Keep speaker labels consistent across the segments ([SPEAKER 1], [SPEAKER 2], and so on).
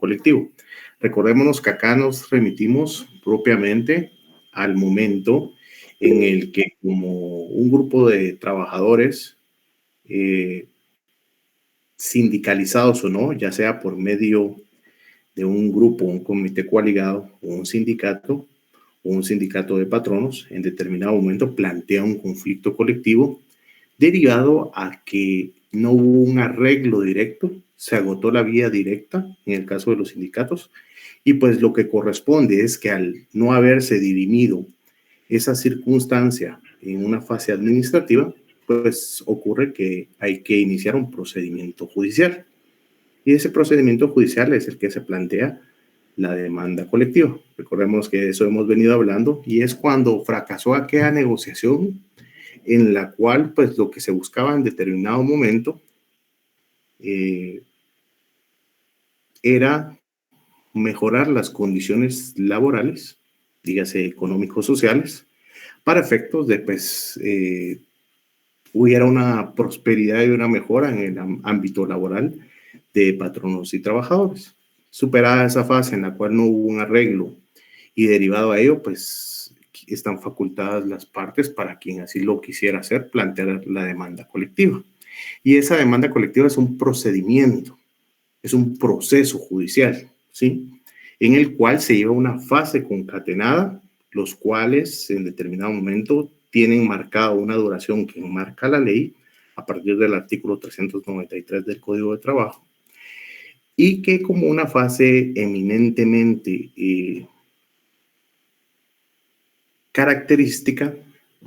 [SPEAKER 1] colectivo. Recordémonos que acá nos remitimos propiamente al momento en el que, como un grupo de trabajadores, sindicalizados o no, ya sea por medio de un grupo, un comité coaligado o un sindicato de patronos, en determinado momento plantea un conflicto colectivo derivado a que no hubo un arreglo directo, se agotó la vía directa en el caso de los sindicatos, y pues lo que corresponde es que al no haberse dirimido esa circunstancia en una fase administrativa, pues ocurre que hay que iniciar un procedimiento judicial. Y ese procedimiento judicial es el que se plantea la demanda colectiva. Recordemos que de eso hemos venido hablando y es cuando fracasó aquella negociación en la cual pues lo que se buscaba en determinado momento era mejorar las condiciones laborales, dígase económico-sociales, para efectos de pues hubiera una prosperidad y una mejora en el ámbito laboral de patronos y trabajadores. Superada esa fase en la cual no hubo un arreglo y derivado a ello, pues están facultadas las partes para quien así lo quisiera hacer, plantear la demanda colectiva. Y esa demanda colectiva es un procedimiento, es un proceso judicial, ¿sí? En el cual se lleva una fase concatenada, los cuales en determinado momento tienen marcada una duración que marca la ley a partir del artículo 393 del Código de Trabajo, y que como una fase eminentemente característica,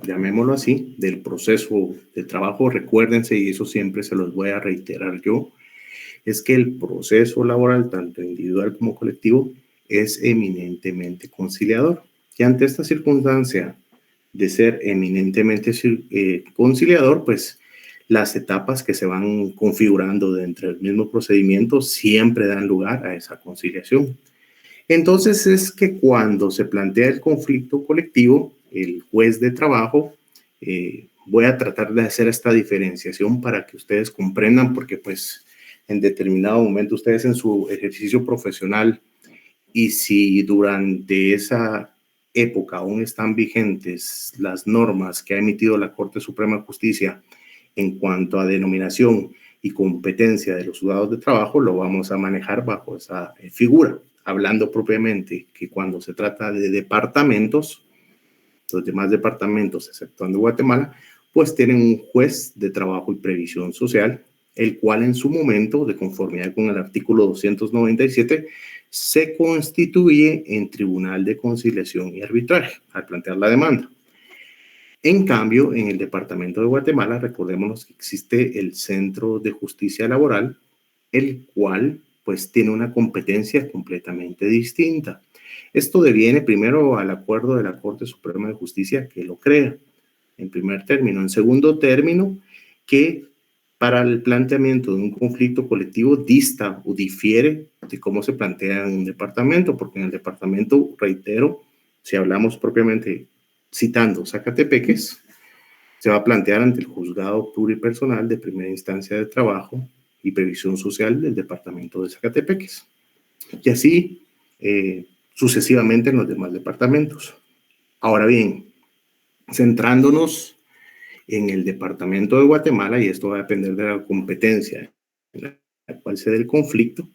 [SPEAKER 1] llamémoslo así, del proceso de trabajo, recuérdense, y eso siempre se los voy a reiterar yo, es que el proceso laboral, tanto individual como colectivo, es eminentemente conciliador. Y ante esta circunstancia de ser eminentemente conciliador, pues las etapas que se van configurando dentro del mismo procedimiento siempre dan lugar a esa conciliación. Entonces es que cuando se plantea el conflicto colectivo, el juez de trabajo, voy a tratar de hacer esta diferenciación para que ustedes comprendan, porque pues en determinado momento ustedes en su ejercicio profesional, y si durante esa época aún están vigentes las normas que ha emitido la Corte Suprema de Justicia en cuanto a denominación y competencia de los juzgados de trabajo, lo vamos a manejar bajo esa figura, hablando propiamente que cuando se trata de departamentos, los demás departamentos, exceptuando Guatemala, pues tienen un juez de trabajo y previsión social, el cual en su momento, de conformidad con el artículo 297, se constituye en Tribunal de Conciliación y Arbitraje al plantear la demanda. En cambio, en el departamento de Guatemala, recordémonos que existe el Centro de Justicia Laboral, el cual pues tiene una competencia completamente distinta. Esto deviene primero al acuerdo de la Corte Suprema de Justicia que lo crea, en primer término. En segundo término, que para el planteamiento de un conflicto colectivo dista o difiere de cómo se plantea en un departamento, porque en el departamento, reitero, si hablamos propiamente citando Zacatepeques, se va a plantear ante el juzgado pluripersonal de primera instancia de trabajo y previsión social del departamento de Zacatepeques. Y así sucesivamente en los demás departamentos. Ahora bien, centrándonos en el departamento de Guatemala, y esto va a depender de la competencia en la cual se dé el conflicto,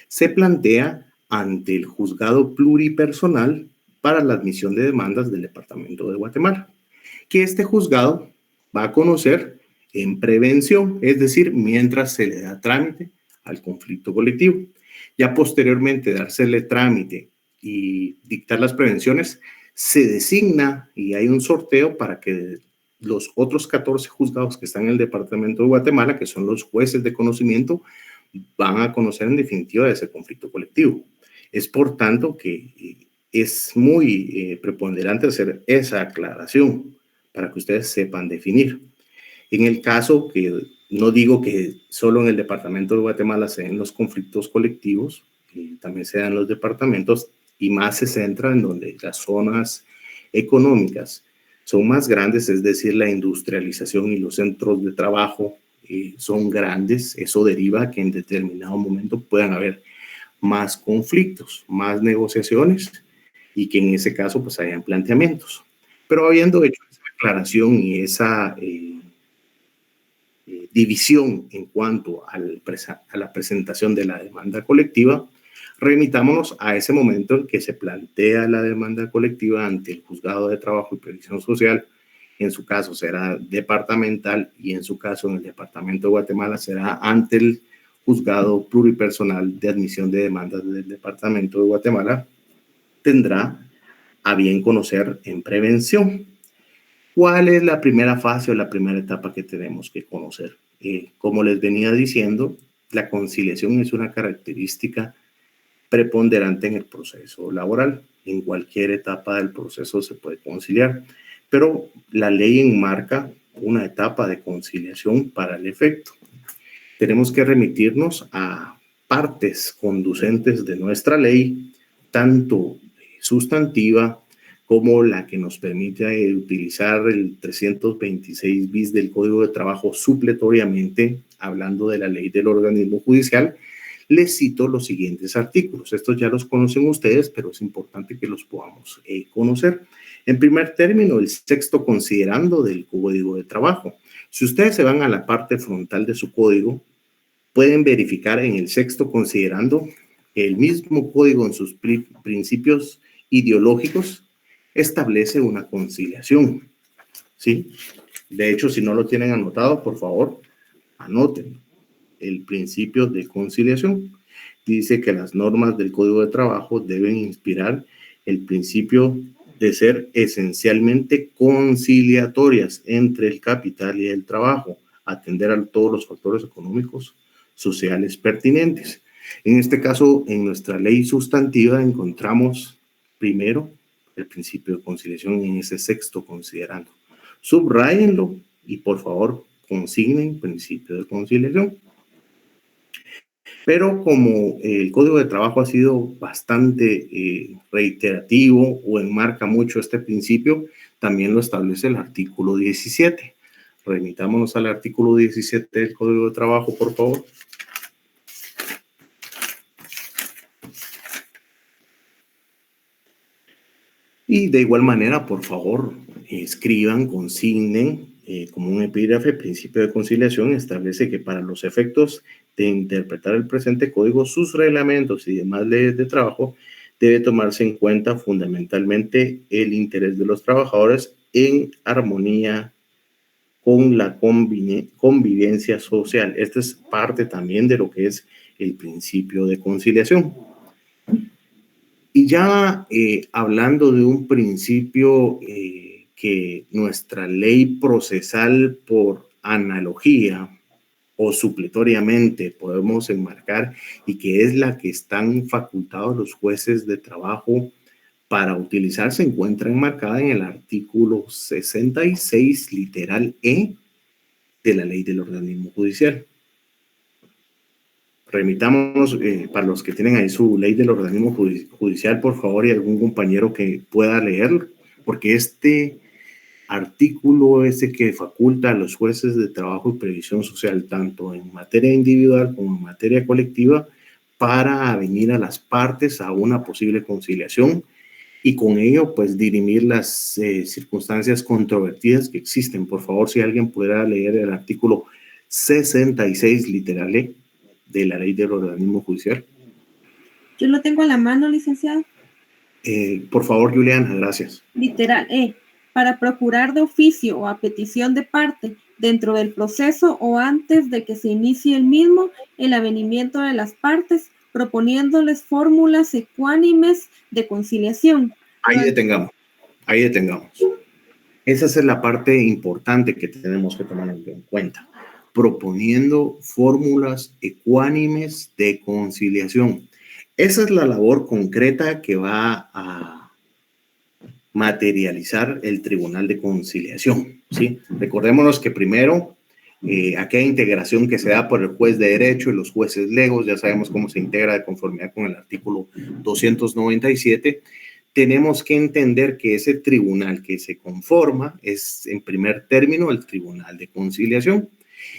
[SPEAKER 1] se plantea ante el juzgado pluripersonal para la admisión de demandas del departamento de Guatemala, que este juzgado va a conocer en prevención, es decir, mientras se le da trámite al conflicto colectivo. Ya posteriormente de dársele trámite y dictar las prevenciones, se designa y hay un sorteo para que los otros 14 juzgados que están en el departamento de Guatemala, que son los jueces de conocimiento, van a conocer en definitiva ese conflicto colectivo. Es por tanto que es muy preponderante hacer esa aclaración para que ustedes sepan definir. En el caso que no digo que solo en el departamento de Guatemala se den los conflictos colectivos, también se dan los departamentos y más se centra en donde las zonas económicas son más grandes, es decir, la industrialización y los centros de trabajo son grandes. Eso deriva que en determinado momento puedan haber más conflictos, más negociaciones y que en ese caso pues hayan planteamientos. Pero habiendo hecho esa aclaración y esa división en cuanto a la presentación de la demanda colectiva, remitámonos a ese momento en que se plantea la demanda colectiva ante el Juzgado de Trabajo y Previsión Social. En su caso será departamental y en su caso en el Departamento de Guatemala será ante el Juzgado Pluripersonal de Admisión de Demandas del Departamento de Guatemala. Tendrá a bien conocer en prevención. ¿Cuál es la primera fase o la primera etapa que tenemos que conocer? Como les venía diciendo, la conciliación es una característica preponderante en el proceso laboral. En cualquier etapa del proceso se puede conciliar, pero la ley enmarca una etapa de conciliación para el efecto. Tenemos que remitirnos a partes conducentes de nuestra ley, tanto sustantiva como la que nos permite utilizar el 326 bis del Código de Trabajo supletoriamente, hablando de la ley del organismo judicial. Les cito los siguientes artículos. Estos ya los conocen ustedes, pero es importante que los podamos conocer. En primer término, el sexto considerando del Código de Trabajo. Si ustedes se van a la parte frontal de su código, pueden verificar en el sexto considerando que el mismo código en sus principios ideológicos establece una conciliación, ¿sí? De hecho, si no lo tienen anotado, por favor, anoten el principio de conciliación. Dice que las normas del Código de Trabajo deben inspirar el principio de ser esencialmente conciliatorias entre el capital y el trabajo, atender a todos los factores económicos, sociales pertinentes. En este caso, en nuestra ley sustantiva encontramos primero el principio de conciliación en ese sexto considerando. Subrayenlo y por favor consignen principio de conciliación. Pero como el Código de Trabajo ha sido bastante reiterativo o enmarca mucho este principio, también lo establece el artículo 17. Remitámonos al artículo 17 del Código de Trabajo, por favor. Y de igual manera, por favor, escriban, consignen como un epígrafe, principio de conciliación establece que para los efectos de interpretar el presente código, sus reglamentos y demás leyes de trabajo, debe tomarse en cuenta fundamentalmente el interés de los trabajadores en armonía con la convivencia social. Esta es parte también de lo que es el principio de conciliación. Y ya hablando de un principio que nuestra ley procesal por analogía o supletoriamente podemos enmarcar y que es la que están facultados los jueces de trabajo para utilizar, se encuentra enmarcada en el artículo 66, literal E, de la ley del organismo judicial. Remitámonos, para los que tienen ahí su ley del organismo judicial, por favor, y algún compañero que pueda leerlo, porque este artículo es el que faculta a los jueces de trabajo y previsión social, tanto en materia individual como en materia colectiva, para venir a las partes a una posible conciliación y con ello, pues, dirimir las circunstancias controvertidas que existen. Por favor, si alguien pudiera leer el artículo 66, literal E, de la ley del organismo judicial.
[SPEAKER 2] Yo lo tengo a la mano, licenciado.
[SPEAKER 1] Por favor, Juliana, gracias.
[SPEAKER 2] Literal E. Para procurar de oficio o a petición de parte, dentro del proceso o antes de que se inicie el mismo, el avenimiento de las partes, proponiéndoles fórmulas ecuánimes de conciliación.
[SPEAKER 1] Ahí detengamos, ahí detengamos. Esa es la parte importante que tenemos que tomar en cuenta. Proponiendo fórmulas ecuánimes de conciliación. Esa es la labor concreta que va a materializar el Tribunal de Conciliación, ¿sí? Recordémonos que primero, aquella integración que se da por el juez de derecho y los jueces legos, ya sabemos cómo se integra de conformidad con el artículo 297, tenemos que entender que ese tribunal que se conforma es, en primer término, el Tribunal de Conciliación.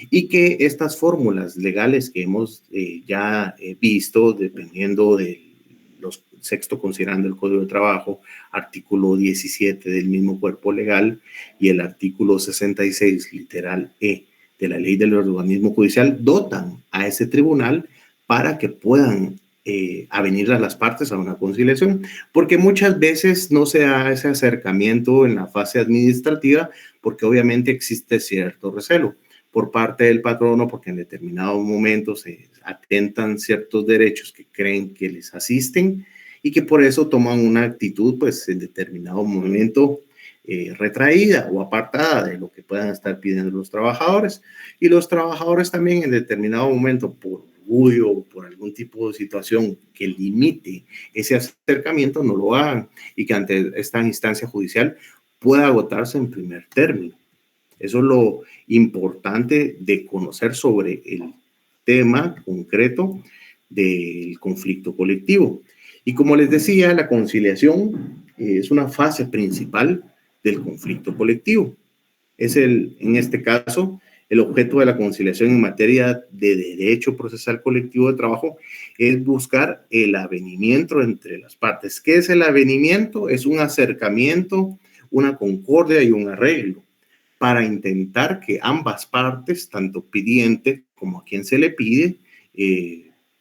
[SPEAKER 1] y que estas fórmulas legales que hemos ya visto, dependiendo de los sexto considerando el Código de Trabajo, artículo 17 del mismo cuerpo legal y el artículo 66, literal E, de la ley del organismo judicial, dotan a ese tribunal para que puedan avenir a las partes a una conciliación, porque muchas veces no se da ese acercamiento en la fase administrativa, porque obviamente existe cierto recelo por parte del patrono, porque en determinados momentos se atentan ciertos derechos que creen que les asisten y que por eso toman una actitud, pues en determinado momento retraída o apartada de lo que puedan estar pidiendo los trabajadores. Y los trabajadores también en determinado momento, por orgullo o por algún tipo de situación que limite ese acercamiento, no lo hagan y que ante esta instancia judicial pueda agotarse en primer término. Eso es lo importante de conocer sobre el tema concreto del conflicto colectivo. Y como les decía, la conciliación es una fase principal del conflicto colectivo. Es en este caso, el objeto de la conciliación en materia de derecho procesal colectivo de trabajo es buscar el avenimiento entre las partes. ¿Qué es el avenimiento? Es un acercamiento, una concordia y un arreglo para intentar que ambas partes, tanto pidiente como a quien se le pide,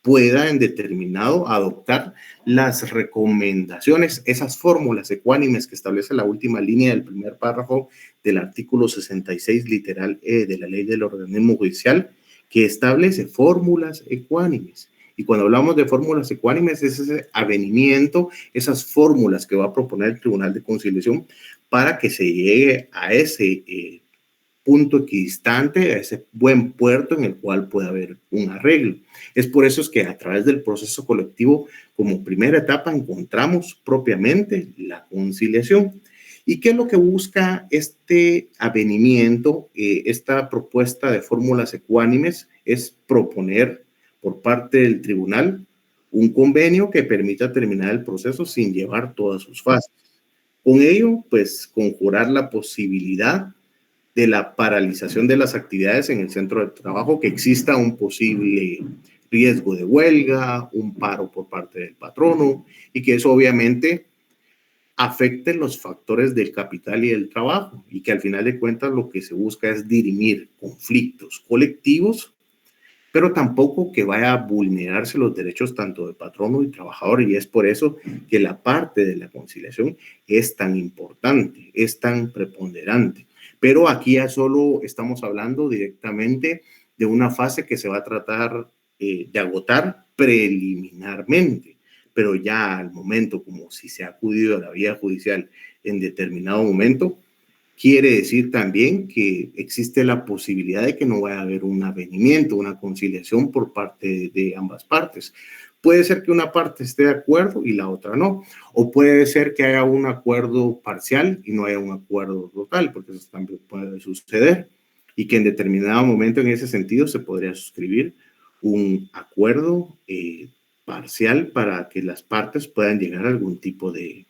[SPEAKER 1] pueda en determinado adoptar las recomendaciones, esas fórmulas ecuánimes que establece la última línea del primer párrafo del artículo 66, literal E, de la ley del organismo judicial, que establece fórmulas ecuánimes. Y cuando hablamos de fórmulas ecuánimes, es ese avenimiento, esas fórmulas que va a proponer el Tribunal de Conciliación para que se llegue a ese punto equidistante, a ese buen puerto en el cual puede haber un arreglo. Es por eso es que a través del proceso colectivo, como primera etapa, encontramos propiamente la conciliación. ¿Y qué es lo que busca este avenimiento, esta propuesta de fórmulas ecuánimes? Es proponer por parte del tribunal un convenio que permita terminar el proceso sin llevar todas sus fases. Con ello, pues, conjurar la posibilidad de la paralización de las actividades en el centro de trabajo, que exista un posible riesgo de huelga, un paro por parte del patrono, y que eso obviamente afecte los factores del capital y del trabajo, y que al final de cuentas lo que se busca es dirimir conflictos colectivos, pero tampoco que vaya a vulnerarse los derechos tanto de patrono y trabajador, y es por eso que la parte de la conciliación es tan importante, es tan preponderante. Pero aquí ya solo estamos hablando directamente de una fase que se va a tratar de agotar preliminarmente, pero ya al momento, como si se ha acudido a la vía judicial en determinado momento, quiere decir también que existe la posibilidad de que no vaya a haber un avenimiento, una conciliación por parte de ambas partes. Puede ser que una parte esté de acuerdo y la otra no. O puede ser que haya un acuerdo parcial y no haya un acuerdo total, porque eso también puede suceder. Y que en determinado momento, en ese sentido, se podría suscribir un acuerdo parcial para que las partes puedan llegar a algún tipo de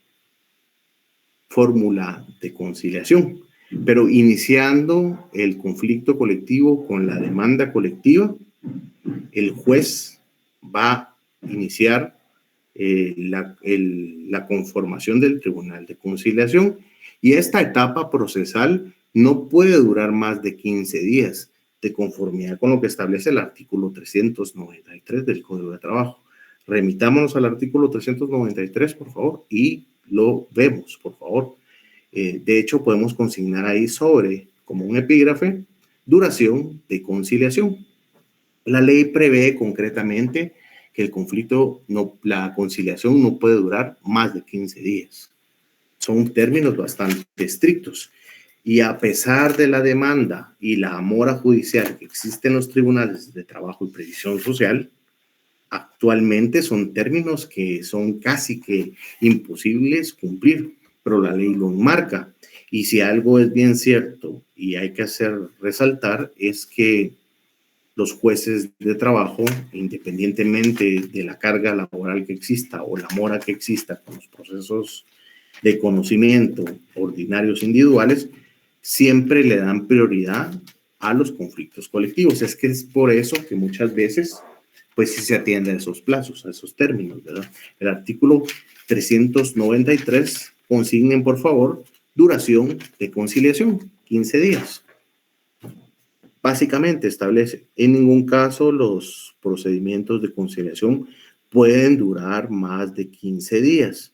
[SPEAKER 1] fórmula de conciliación. Pero iniciando el conflicto colectivo con la demanda colectiva, el juez va a iniciar la conformación del Tribunal de Conciliación, y esta etapa procesal no puede durar más de 15 días, de conformidad con lo que establece el artículo 393 del Código de Trabajo. Remitámonos al artículo 393, por favor, y lo vemos, por favor. De hecho, podemos consignar ahí sobre, como un epígrafe, duración de conciliación. La ley prevé concretamente que el conflicto, la conciliación no puede durar más de 15 días. Son términos bastante estrictos. Y a pesar de la demanda y la mora judicial que existe en los tribunales de trabajo y previsión social, actualmente son términos que son casi que imposibles cumplir, pero la ley lo marca. Y si algo es bien cierto y hay que hacer resaltar, es que los jueces de trabajo, independientemente de la carga laboral que exista o la mora que exista con los procesos de conocimiento ordinarios individuales, siempre le dan prioridad a los conflictos colectivos. Es que es por eso que muchas veces, pues sí se atiende a esos plazos, a esos términos, ¿verdad? El artículo 393, consignen, por favor, duración de conciliación, 15 días. Básicamente establece, en ningún caso los procedimientos de conciliación pueden durar más de 15 días.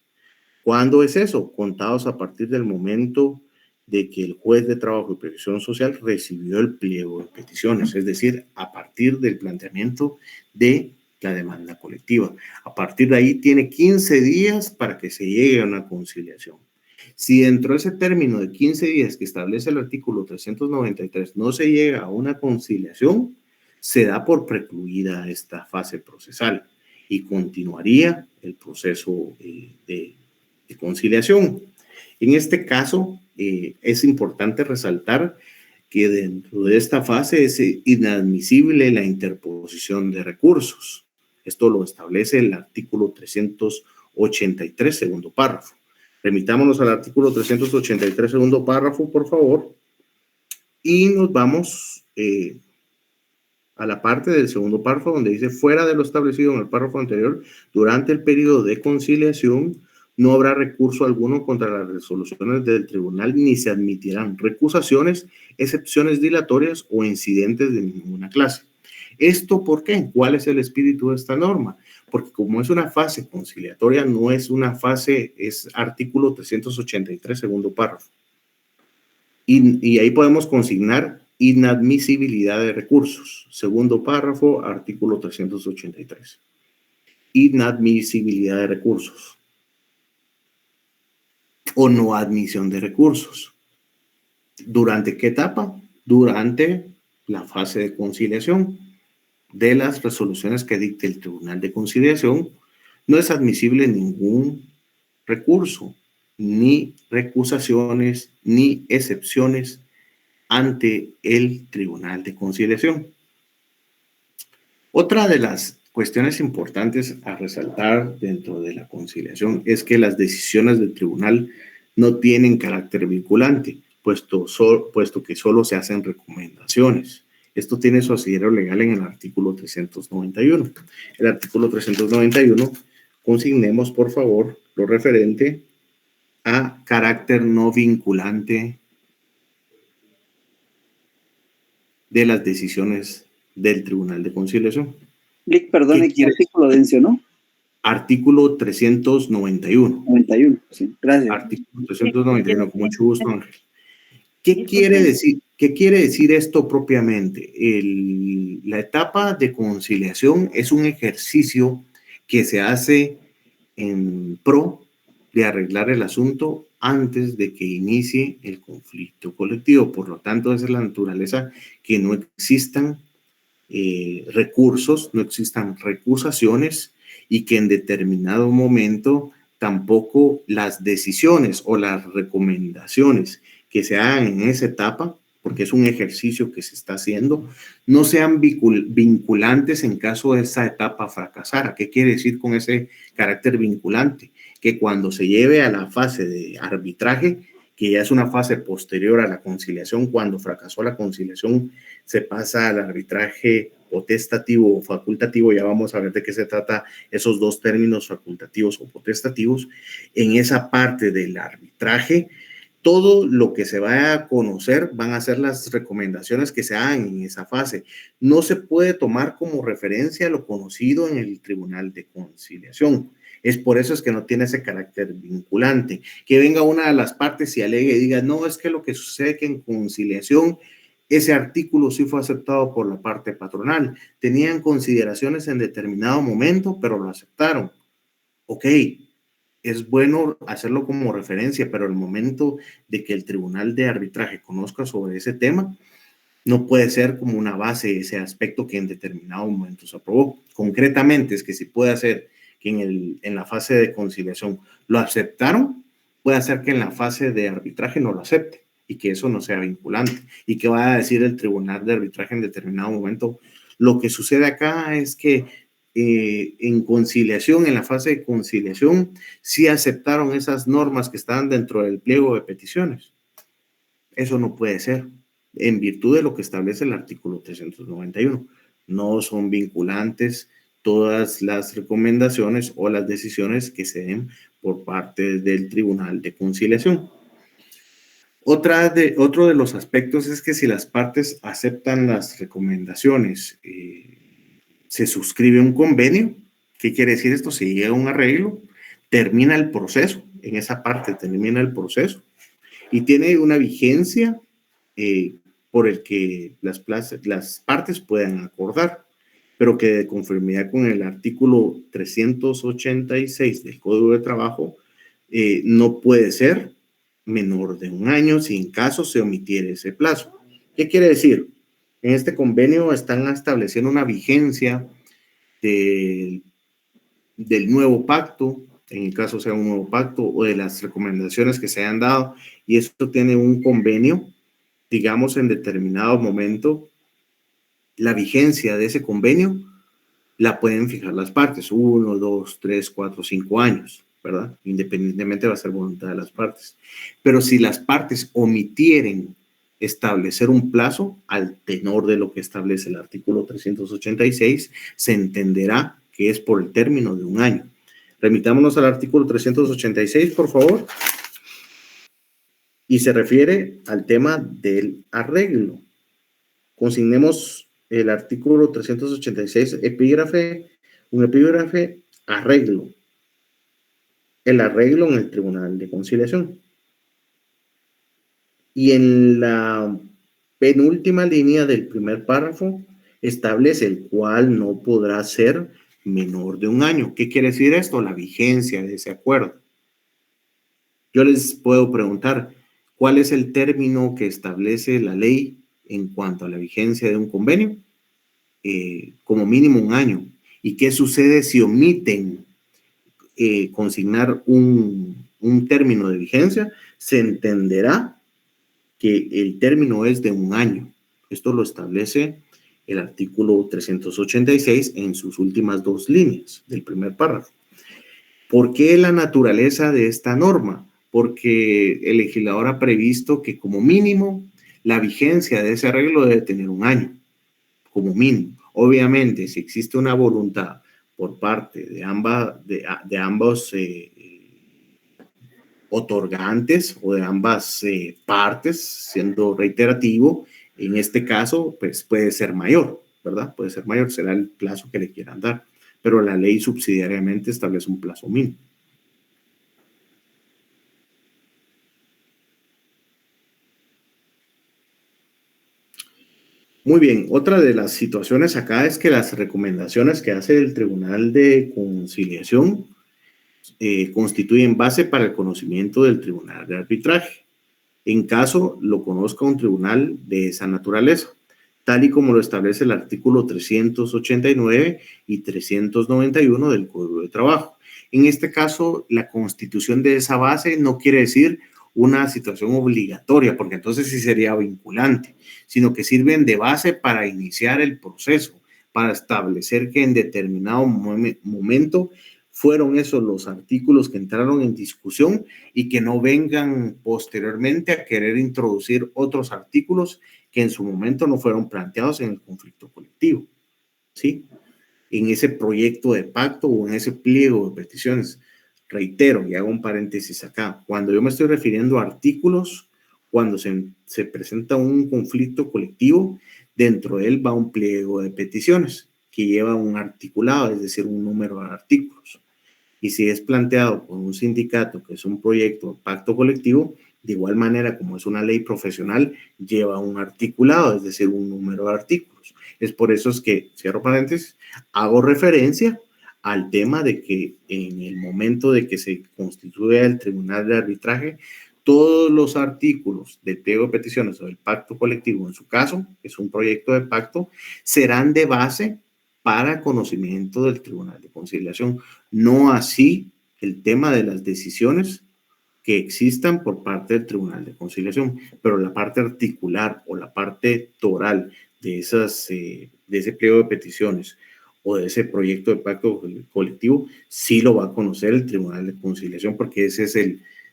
[SPEAKER 1] ¿Cuándo es eso? Contados a partir del momento de que el juez de trabajo y previsión social recibió el pliego de peticiones, es decir, a partir del planteamiento de la demanda colectiva. A partir de ahí tiene 15 días para que se llegue a una conciliación. Si dentro de ese término de 15 días que establece el artículo 393 no se llega a una conciliación, se da por precluida esta fase procesal y continuaría el proceso de conciliación. En este caso, es importante resaltar que dentro de esta fase es inadmisible la interposición de recursos. Esto lo establece el artículo 383, segundo párrafo. Remitámonos al artículo 383, segundo párrafo, por favor, y nos vamos a la parte del segundo párrafo donde dice, fuera de lo establecido en el párrafo anterior, durante el periodo de conciliación, no habrá recurso alguno contra las resoluciones del tribunal ni se admitirán recusaciones, excepciones dilatorias o incidentes de ninguna clase. ¿Esto por qué? ¿Cuál es el espíritu de esta norma? Porque como es una fase conciliatoria, no es una fase, es artículo 383, segundo párrafo. Y ahí podemos consignar inadmisibilidad de recursos. Segundo párrafo, artículo 383. Inadmisibilidad de recursos. O no admisión de recursos. ¿Durante qué etapa? Durante la fase de conciliación. De las resoluciones que dicte el Tribunal de Conciliación, no es admisible ningún recurso, ni recusaciones, ni excepciones ante el Tribunal de Conciliación. Otra de las cuestiones importantes a resaltar dentro de la conciliación es que las decisiones del tribunal no tienen carácter vinculante, puesto que solo se hacen recomendaciones. Esto tiene su asidero legal en el artículo 391. El artículo 391, consignemos por favor lo referente a carácter no vinculante de las decisiones del Tribunal de Conciliación.
[SPEAKER 3] Lick, perdone, ¿qué artículo mencionó?
[SPEAKER 1] Artículo 391.
[SPEAKER 3] 91, sí, gracias.
[SPEAKER 1] Artículo 391, con mucho gusto, Ángel. ¿Qué quiere decir? ¿Qué quiere decir esto propiamente? La etapa de conciliación es un ejercicio que se hace en pro de arreglar el asunto antes de que inicie el conflicto colectivo. Por lo tanto, esa es la naturaleza, que no existan recursos, no existan recusaciones y que en determinado momento tampoco las decisiones o las recomendaciones que se hagan en esa etapa, porque es un ejercicio que se está haciendo, no sean vinculantes en caso de esa etapa fracasara. ¿Qué quiere decir con ese carácter vinculante? Que cuando se lleve a la fase de arbitraje, que ya es una fase posterior a la conciliación, cuando fracasó la conciliación, se pasa al arbitraje potestativo o facultativo. Ya vamos a ver de qué se trata esos dos términos, facultativos o potestativos. En esa parte del arbitraje, todo lo que se vaya a conocer van a ser las recomendaciones que se hagan en esa fase. No se puede tomar como referencia lo conocido en el Tribunal de Conciliación. Es por eso es que no tiene ese carácter vinculante. Que venga una de las partes y alegue y diga, no, es que lo que sucede que en conciliación ese artículo sí fue aceptado por la parte patronal. Tenían consideraciones en determinado momento, pero lo aceptaron. Ok, es bueno hacerlo como referencia, pero el momento de que el tribunal de arbitraje conozca sobre ese tema, no puede ser como una base ese aspecto que en determinado momento se aprobó. Concretamente es que si puede hacer que en la fase de conciliación lo aceptaron, puede hacer que en la fase de arbitraje no lo acepte y que eso no sea vinculante y que vaya a decir el tribunal de arbitraje en determinado momento. Lo que sucede acá es que en conciliación, en la fase de conciliación, sí aceptaron esas normas que estaban dentro del pliego de peticiones. Eso no puede ser. en virtud de lo que establece el artículo 391. No son vinculantes todas las recomendaciones o las decisiones que se den por parte del Tribunal de Conciliación. Otro de los aspectos es que si las partes aceptan las recomendaciones, se suscribe un convenio. ¿Qué quiere decir esto? Se llega a un arreglo, termina el proceso, en esa parte termina el proceso y tiene una vigencia por el que las partes puedan acordar, pero que de conformidad con el artículo 386 del Código de Trabajo no puede ser menor de un año si en caso se omitiere ese plazo. ¿Qué quiere decir? En este convenio están estableciendo una vigencia del nuevo pacto, en el caso sea un nuevo pacto, o de las recomendaciones que se hayan dado, y esto tiene un convenio, digamos, en determinado momento, la vigencia de ese convenio la pueden fijar las partes, 1, 2, 3, 4, 5 años, ¿verdad? Independientemente va a ser voluntad de las partes. Pero si las partes omitieren establecer un plazo al tenor de lo que establece el artículo 386, se entenderá que es por el término de un año. Remitámonos al artículo 386, por favor. Y se refiere al tema del arreglo. Consignemos el artículo 386, un epígrafe, arreglo. El arreglo en el Tribunal de Conciliación. Y en la penúltima línea del primer párrafo establece el cual no podrá ser menor de un año. ¿Qué quiere decir esto? La vigencia de ese acuerdo. Yo les puedo preguntar, ¿cuál es el término que establece la ley en cuanto a la vigencia de un convenio? Como mínimo un año. ¿Y qué sucede si omiten consignar un término de vigencia? Se entenderá que el término es de un año. Esto lo establece el artículo 386 en sus últimas dos líneas del primer párrafo. ¿Por qué la naturaleza de esta norma? Porque el legislador ha previsto que como mínimo la vigencia de ese arreglo debe tener un año, como mínimo. Obviamente, si existe una voluntad por parte de ambos otorgantes o de ambas partes, siendo reiterativo, en este caso, pues puede ser mayor, ¿verdad? Puede ser mayor, será el plazo que le quieran dar, pero la ley subsidiariamente establece un plazo mínimo. Muy bien, otra de las situaciones acá es que las recomendaciones que hace el Tribunal de Conciliación constituyen base para el conocimiento del Tribunal de Arbitraje, en caso lo conozca un tribunal de esa naturaleza, tal y como lo establece el artículo 389 y 391 del Código de Trabajo. En este caso, la constitución de esa base no quiere decir una situación obligatoria, porque entonces sí sería vinculante, sino que sirven de base para iniciar el proceso, para establecer que en determinado momento fueron esos los artículos que entraron en discusión y que no vengan posteriormente a querer introducir otros artículos que en su momento no fueron planteados en el conflicto colectivo, ¿sí? En ese proyecto de pacto o en ese pliego de peticiones. Reitero, y hago un paréntesis acá, cuando yo me estoy refiriendo a artículos, cuando se presenta un conflicto colectivo, dentro de él va un pliego de peticiones que lleva un articulado, es decir, un número de artículos. Y si es planteado por un sindicato, que es un proyecto de pacto colectivo, de igual manera como es una ley profesional, lleva un articulado, es decir, un número de artículos. Es por eso es que, cierro paréntesis, hago referencia al tema de que en el momento de que se constituya el Tribunal de Arbitraje, todos los artículos del pliego de peticiones o del pacto colectivo, en su caso, que es un proyecto de pacto, serán de base para conocimiento del Tribunal de Conciliación. No así el tema de las decisiones que existan por parte del Tribunal de Conciliación, pero la parte articular o la parte toral de ese pliego de peticiones o de ese proyecto de pacto colectivo, sí lo va a conocer el Tribunal de Conciliación, porque ese es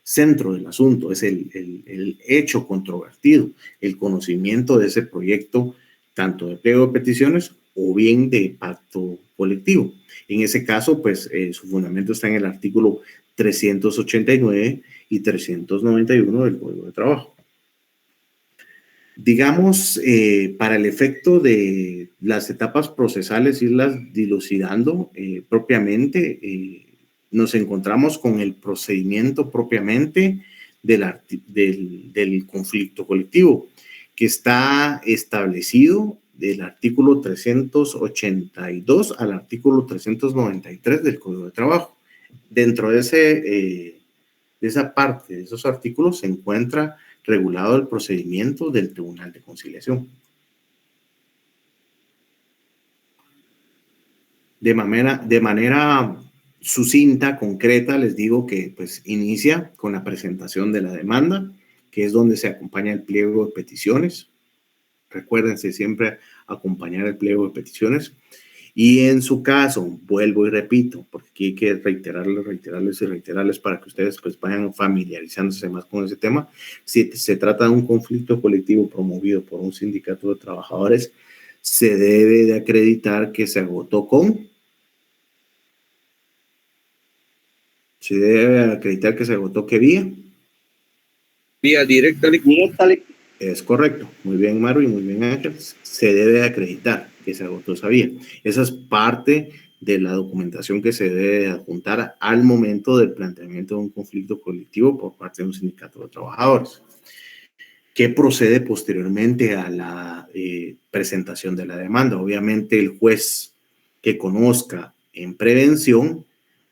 [SPEAKER 1] centro del asunto, es el hecho controvertido, el conocimiento de ese proyecto, tanto de pliego de peticiones o bien de pacto colectivo. En ese caso, pues su fundamento está en el artículo 389 y 391 del Código de Trabajo. Digamos, para el efecto de las etapas procesales, irlas dilucidando propiamente, nos encontramos con el procedimiento propiamente del conflicto colectivo, que está establecido del artículo 382 al artículo 393 del Código de Trabajo. Dentro de esa parte, de esos artículos, se encuentra regulado el procedimiento del Tribunal de Conciliación. De manera sucinta, concreta, les digo que pues inicia con la presentación de la demanda, que es donde se acompaña el pliego de peticiones. Recuérdense siempre acompañar el pliego de peticiones. Y en su caso, vuelvo y repito, porque aquí hay que reiterarles para que ustedes pues vayan familiarizándose más con ese tema. Si se trata de un conflicto colectivo promovido por un sindicato de trabajadores, se debe de acreditar que se agotó con... Se debe acreditar que se agotó ¿qué vía?
[SPEAKER 4] Vía directa.
[SPEAKER 1] Es correcto. Muy bien, Maru, y muy bien, Ángel. Se debe acreditar que se agotó esa vía. Esa es parte de la documentación que se debe adjuntar al momento del planteamiento de un conflicto colectivo por parte de un sindicato de trabajadores. ¿Qué procede posteriormente a la presentación de la demanda? Obviamente, el juez que conozca en prevención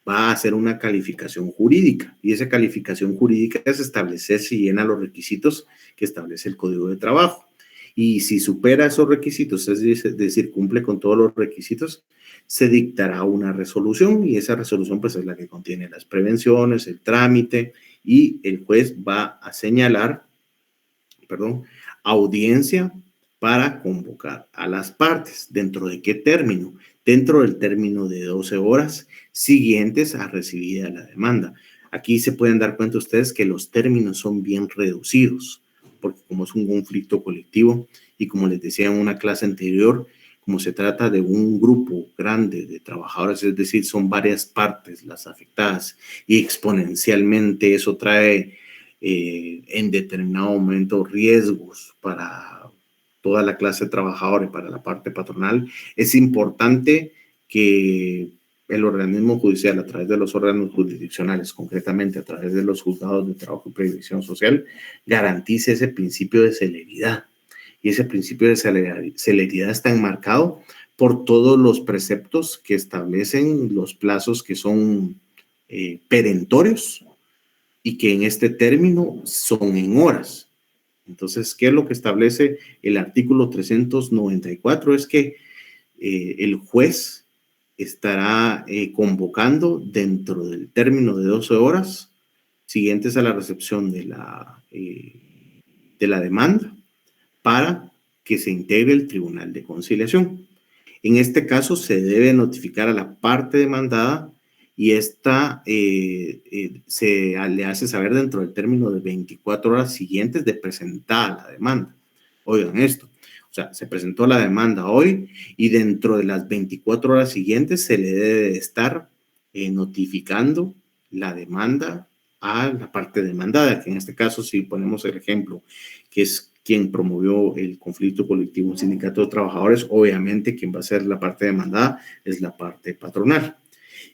[SPEAKER 1] va a hacer una calificación jurídica, y esa calificación jurídica es establecer si llena los requisitos que establece el Código de Trabajo. Y si supera esos requisitos, es decir, cumple con todos los requisitos, se dictará una resolución, y esa resolución pues es la que contiene las prevenciones, el trámite, y el juez va a señalar, audiencia para convocar a las partes. ¿Dentro de qué término? Dentro del término de 12 horas siguientes a recibida la demanda. Aquí se pueden dar cuenta ustedes que los términos son bien reducidos, porque como es un conflicto colectivo y como les decía en una clase anterior, como se trata de un grupo grande de trabajadores, es decir, son varias partes las afectadas y exponencialmente eso trae en determinado momento riesgos para toda la clase de trabajadores, para la parte patronal, es importante que el organismo judicial, a través de los órganos jurisdiccionales, concretamente a través de los juzgados de trabajo y previsión social, garantice ese principio de celeridad. Y ese principio de celeridad está enmarcado por todos los preceptos que establecen los plazos que son perentorios y que en este término son en horas. Entonces, ¿qué es lo que establece el artículo 394? Es que el juez estará convocando dentro del término de 12 horas siguientes a la recepción de la demanda para que se integre el Tribunal de Conciliación. En este caso, se debe notificar a la parte demandada y esta se le hace saber dentro del término de 24 horas siguientes de presentar la demanda. Oigan esto, o sea, se presentó la demanda hoy y dentro de las 24 horas siguientes se le debe estar notificando la demanda a la parte demandada, que en este caso, si ponemos el ejemplo, que es quien promovió el conflicto colectivo, un sindicato de trabajadores, obviamente quien va a ser la parte demandada es la parte patronal.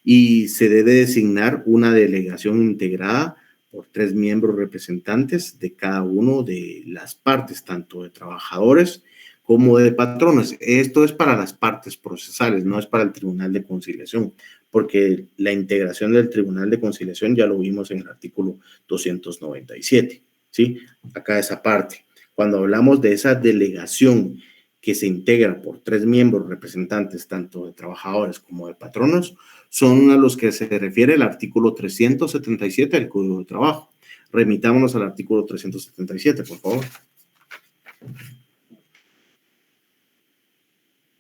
[SPEAKER 1] Y se debe designar una delegación integrada por 3 miembros representantes de cada uno de las partes, tanto de trabajadores como de patronos. Esto es para las partes procesales, no es para el Tribunal de Conciliación, porque la integración del Tribunal de Conciliación ya lo vimos en el artículo 297, ¿sí? Acá esa parte. Cuando hablamos de esa delegación que se integra por 3 miembros representantes tanto de trabajadores como de patronos, son a los que se refiere el artículo 377 del Código de Trabajo. Remitámonos al artículo 377, por favor.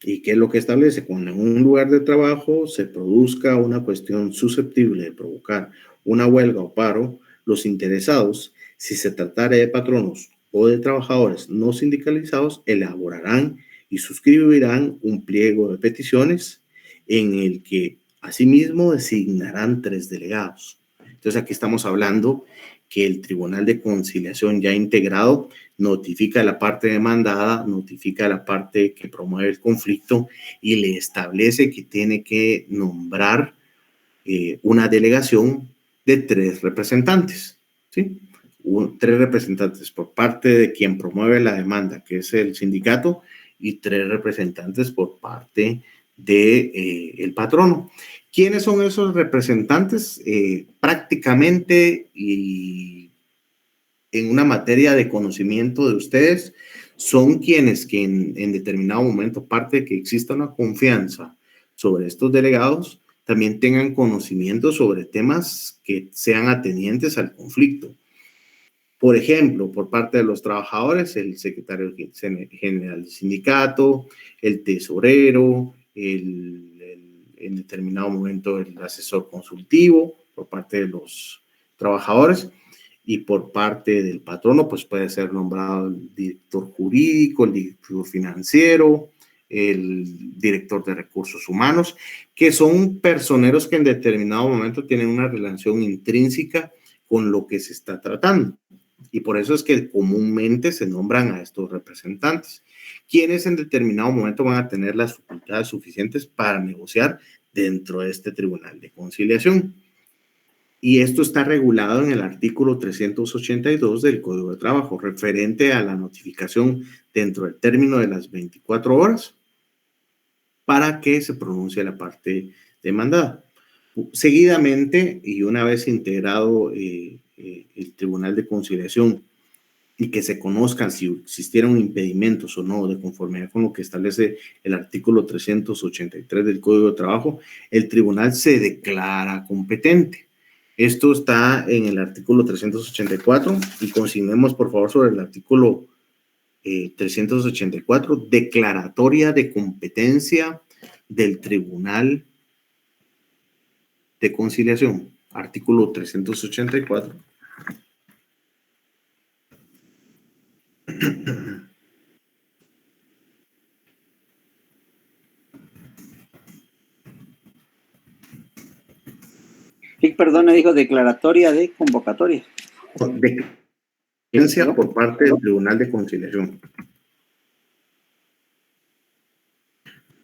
[SPEAKER 1] ¿Y qué es lo que establece? Cuando en un lugar de trabajo se produzca una cuestión susceptible de provocar una huelga o paro, Los interesados, si se tratara de patronos o de trabajadores no sindicalizados, elaborarán y suscribirán un pliego de peticiones en el que asimismo designarán 3 delegados. Entonces aquí estamos hablando que el Tribunal de Conciliación ya integrado notifica a la parte demandada, notifica a la parte que promueve el conflicto y le establece que tiene que nombrar una delegación de 3 representantes, ¿sí? 3 representantes por parte de quien promueve la demanda, que es el sindicato, y 3 representantes por parte de el patrono. ¿Quiénes son esos representantes? Prácticamente, y en una materia de conocimiento de ustedes, son quienes que en determinado momento, parte de que exista una confianza sobre estos delegados, también tengan conocimiento sobre temas que sean atenientes al conflicto. Por ejemplo, por parte de los trabajadores, el secretario general del sindicato, el tesorero, en determinado momento el asesor consultivo, por parte de los trabajadores, y por parte del patrono, pues puede ser nombrado el director jurídico, el director financiero, el director de recursos humanos, que son personeros que en determinado momento tienen una relación intrínseca con lo que se está tratando. Y por eso es que comúnmente se nombran a estos representantes, quienes en determinado momento van a tener las facultades suficientes para negociar dentro de este Tribunal de Conciliación. Y esto está regulado en el artículo 382 del Código de Trabajo, referente a la notificación dentro del término de las 24 horas para que se pronuncie la parte demandada. Seguidamente, y una vez integrado el Tribunal de Conciliación y que se conozcan si existieron impedimentos o no de conformidad con lo que establece el artículo 383 del Código de Trabajo, el tribunal se declara competente. Esto está en el artículo 384 y consignemos por favor sobre el artículo 384, declaratoria de competencia del Tribunal de Conciliación, artículo 384.
[SPEAKER 3] Sí, perdón, me dijo declaratoria de convocatoria.
[SPEAKER 1] Declaratoria por parte del Tribunal de Conciliación.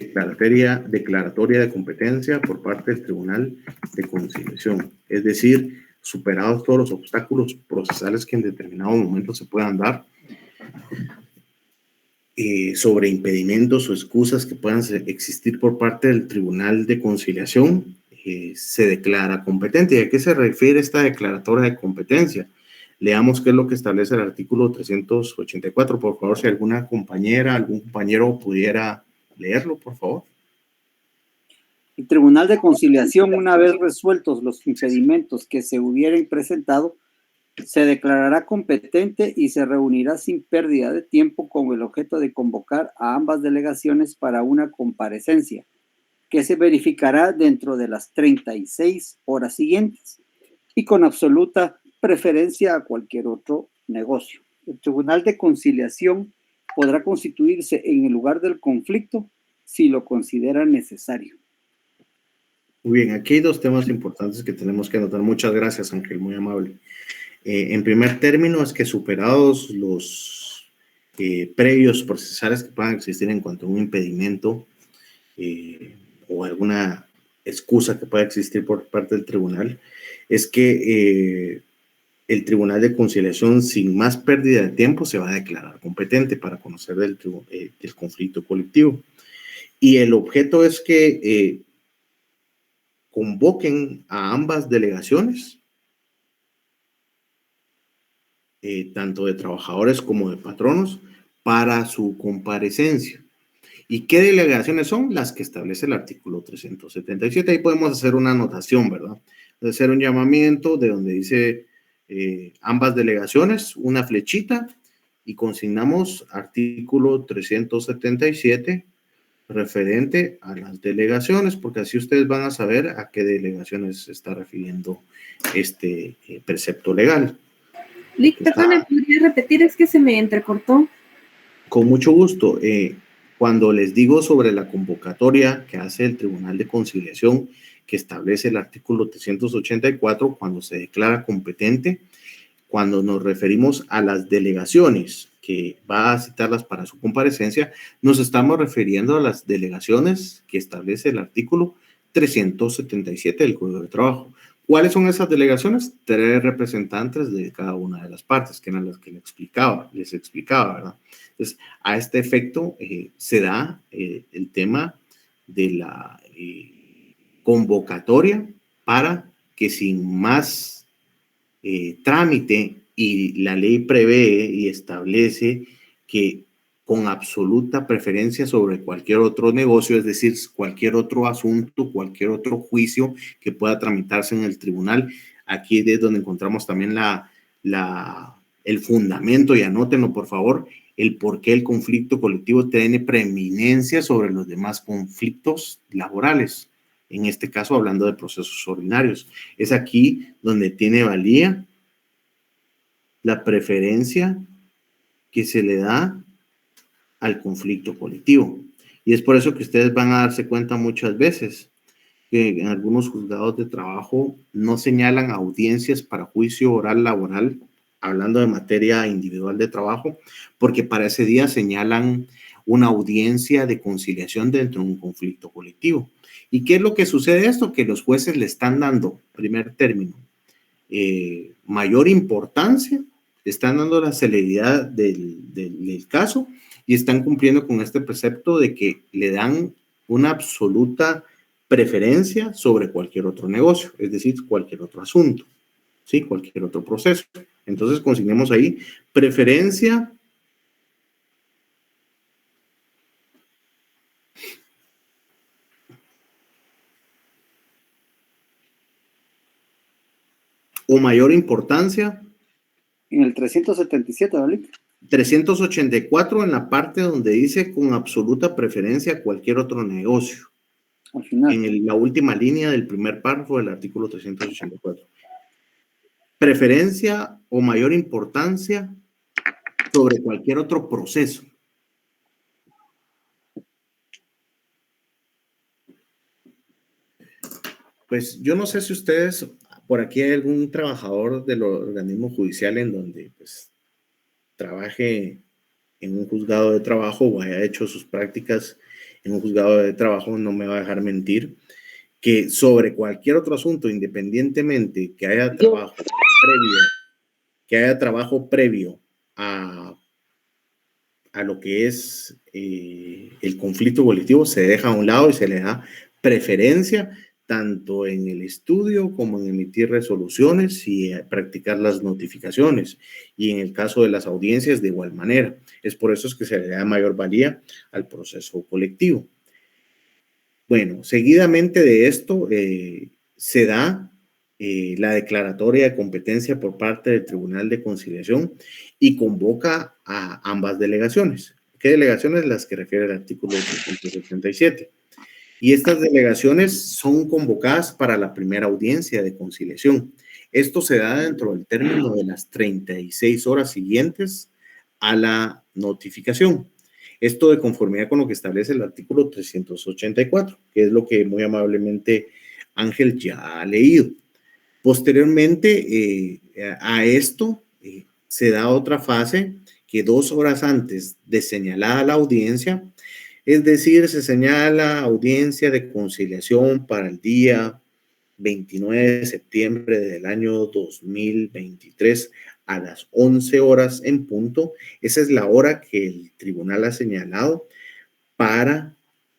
[SPEAKER 1] Declaratoria de competencia por parte del Tribunal de Conciliación. Es decir, superados todos los obstáculos procesales que en determinado momento se puedan dar, sobre impedimentos o excusas que puedan existir por parte del Tribunal de Conciliación, se declara competente. ¿Y a qué se refiere esta declaratoria de competencia? Leamos qué es lo que establece el artículo 384. Por favor, si alguna compañera, algún compañero pudiera leerlo, por favor.
[SPEAKER 3] El Tribunal de Conciliación, una vez resueltos los impedimentos que se hubieran presentado, se declarará competente y se reunirá sin pérdida de tiempo con el objeto de convocar a ambas delegaciones para una comparecencia, que se verificará dentro de las 36 horas siguientes y con absoluta preferencia a cualquier otro negocio. El Tribunal de Conciliación podrá constituirse en el lugar del conflicto si lo considera necesario.
[SPEAKER 1] Muy bien, aquí hay 2 temas importantes que tenemos que anotar. Muchas gracias, Ángel, muy amable. En primer término, es que superados los previos procesales que puedan existir en cuanto a un impedimento o alguna excusa que pueda existir por parte del tribunal, es que el Tribunal de Conciliación, sin más pérdida de tiempo, se va a declarar competente para conocer del conflicto colectivo. Y el objeto es que convoquen a ambas delegaciones, tanto de trabajadores como de patronos, para su comparecencia. ¿Y qué delegaciones son? Las que establece el artículo 377. Ahí podemos hacer una anotación, ¿verdad? Hacer un llamamiento de donde dice ambas delegaciones, una flechita, y consignamos artículo 377, referente a las delegaciones, porque así ustedes van a saber a qué delegaciones se está refiriendo este precepto legal.
[SPEAKER 2] Lick, perdón, ¿podría repetir? Es que se me entrecortó.
[SPEAKER 1] Con mucho gusto. Cuando les digo sobre la convocatoria que hace el Tribunal de Conciliación, que establece el artículo 384, cuando se declara competente, cuando nos referimos a las delegaciones que va a citarlas para su comparecencia, nos estamos refiriendo a las delegaciones que establece el artículo 377 del Código de Trabajo. ¿Cuáles son esas delegaciones? 3 representantes de cada una de las partes, que eran las que les explicaba, ¿verdad? Entonces, a este efecto se da el tema de la convocatoria para que sin más trámite, y la ley prevé y establece que con absoluta preferencia sobre cualquier otro negocio, es decir, cualquier otro asunto, cualquier otro juicio que pueda tramitarse en el tribunal. Aquí es donde encontramos también el fundamento, y anótenlo por favor, el por qué el conflicto colectivo tiene preeminencia sobre los demás conflictos laborales. En este caso, hablando de procesos ordinarios. Es aquí donde tiene valía la preferencia que se le da al conflicto colectivo. Y es por eso que ustedes van a darse cuenta muchas veces que en algunos juzgados de trabajo no señalan audiencias para juicio oral laboral, hablando de materia individual de trabajo, porque para ese día señalan una audiencia de conciliación dentro de un conflicto colectivo. ¿Y qué es lo que sucede esto? Que los jueces le están dando, primer término, mayor importancia, le están dando la celeridad del caso y están cumpliendo con este precepto de que le dan una absoluta preferencia sobre cualquier otro negocio, es decir, cualquier otro asunto, ¿sí? Cualquier otro proceso. Entonces, consignemos ahí preferencia o mayor importancia.
[SPEAKER 3] En el 377, ¿vale?
[SPEAKER 1] 384 en la parte donde dice con absoluta preferencia a cualquier otro negocio.
[SPEAKER 3] Al final.
[SPEAKER 1] En la última línea del primer párrafo del artículo 384. Preferencia o mayor importancia sobre cualquier otro proceso. Pues yo no sé si ustedes, por aquí hay algún trabajador del organismo judicial en donde pues trabaje en un juzgado de trabajo o haya hecho sus prácticas en un juzgado de trabajo, no me va a dejar mentir, que sobre cualquier otro asunto, independientemente que haya trabajo previo a lo que es el conflicto colectivo, se deja a un lado y se le da preferencia tanto en el estudio como en emitir resoluciones y practicar las notificaciones. Y en el caso de las audiencias, de igual manera. Es por eso es que se le da mayor valía al proceso colectivo. Bueno, seguidamente de esto se da la declaratoria de competencia por parte del Tribunal de Conciliación y convoca a ambas delegaciones. ¿Qué delegaciones? Las que refiere el artículo 377. Y estas delegaciones son convocadas para la primera audiencia de conciliación. Esto se da dentro del término de las 36 horas siguientes a la notificación. Esto de conformidad con lo que establece el artículo 384, que es lo que muy amablemente Ángel ya ha leído. Posteriormente a esto se da otra fase que 2 horas antes de señalada la audiencia, es decir, se señala audiencia de conciliación para el día 29 de septiembre del año 2023 a las 11 horas en punto. Esa es la hora que el tribunal ha señalado para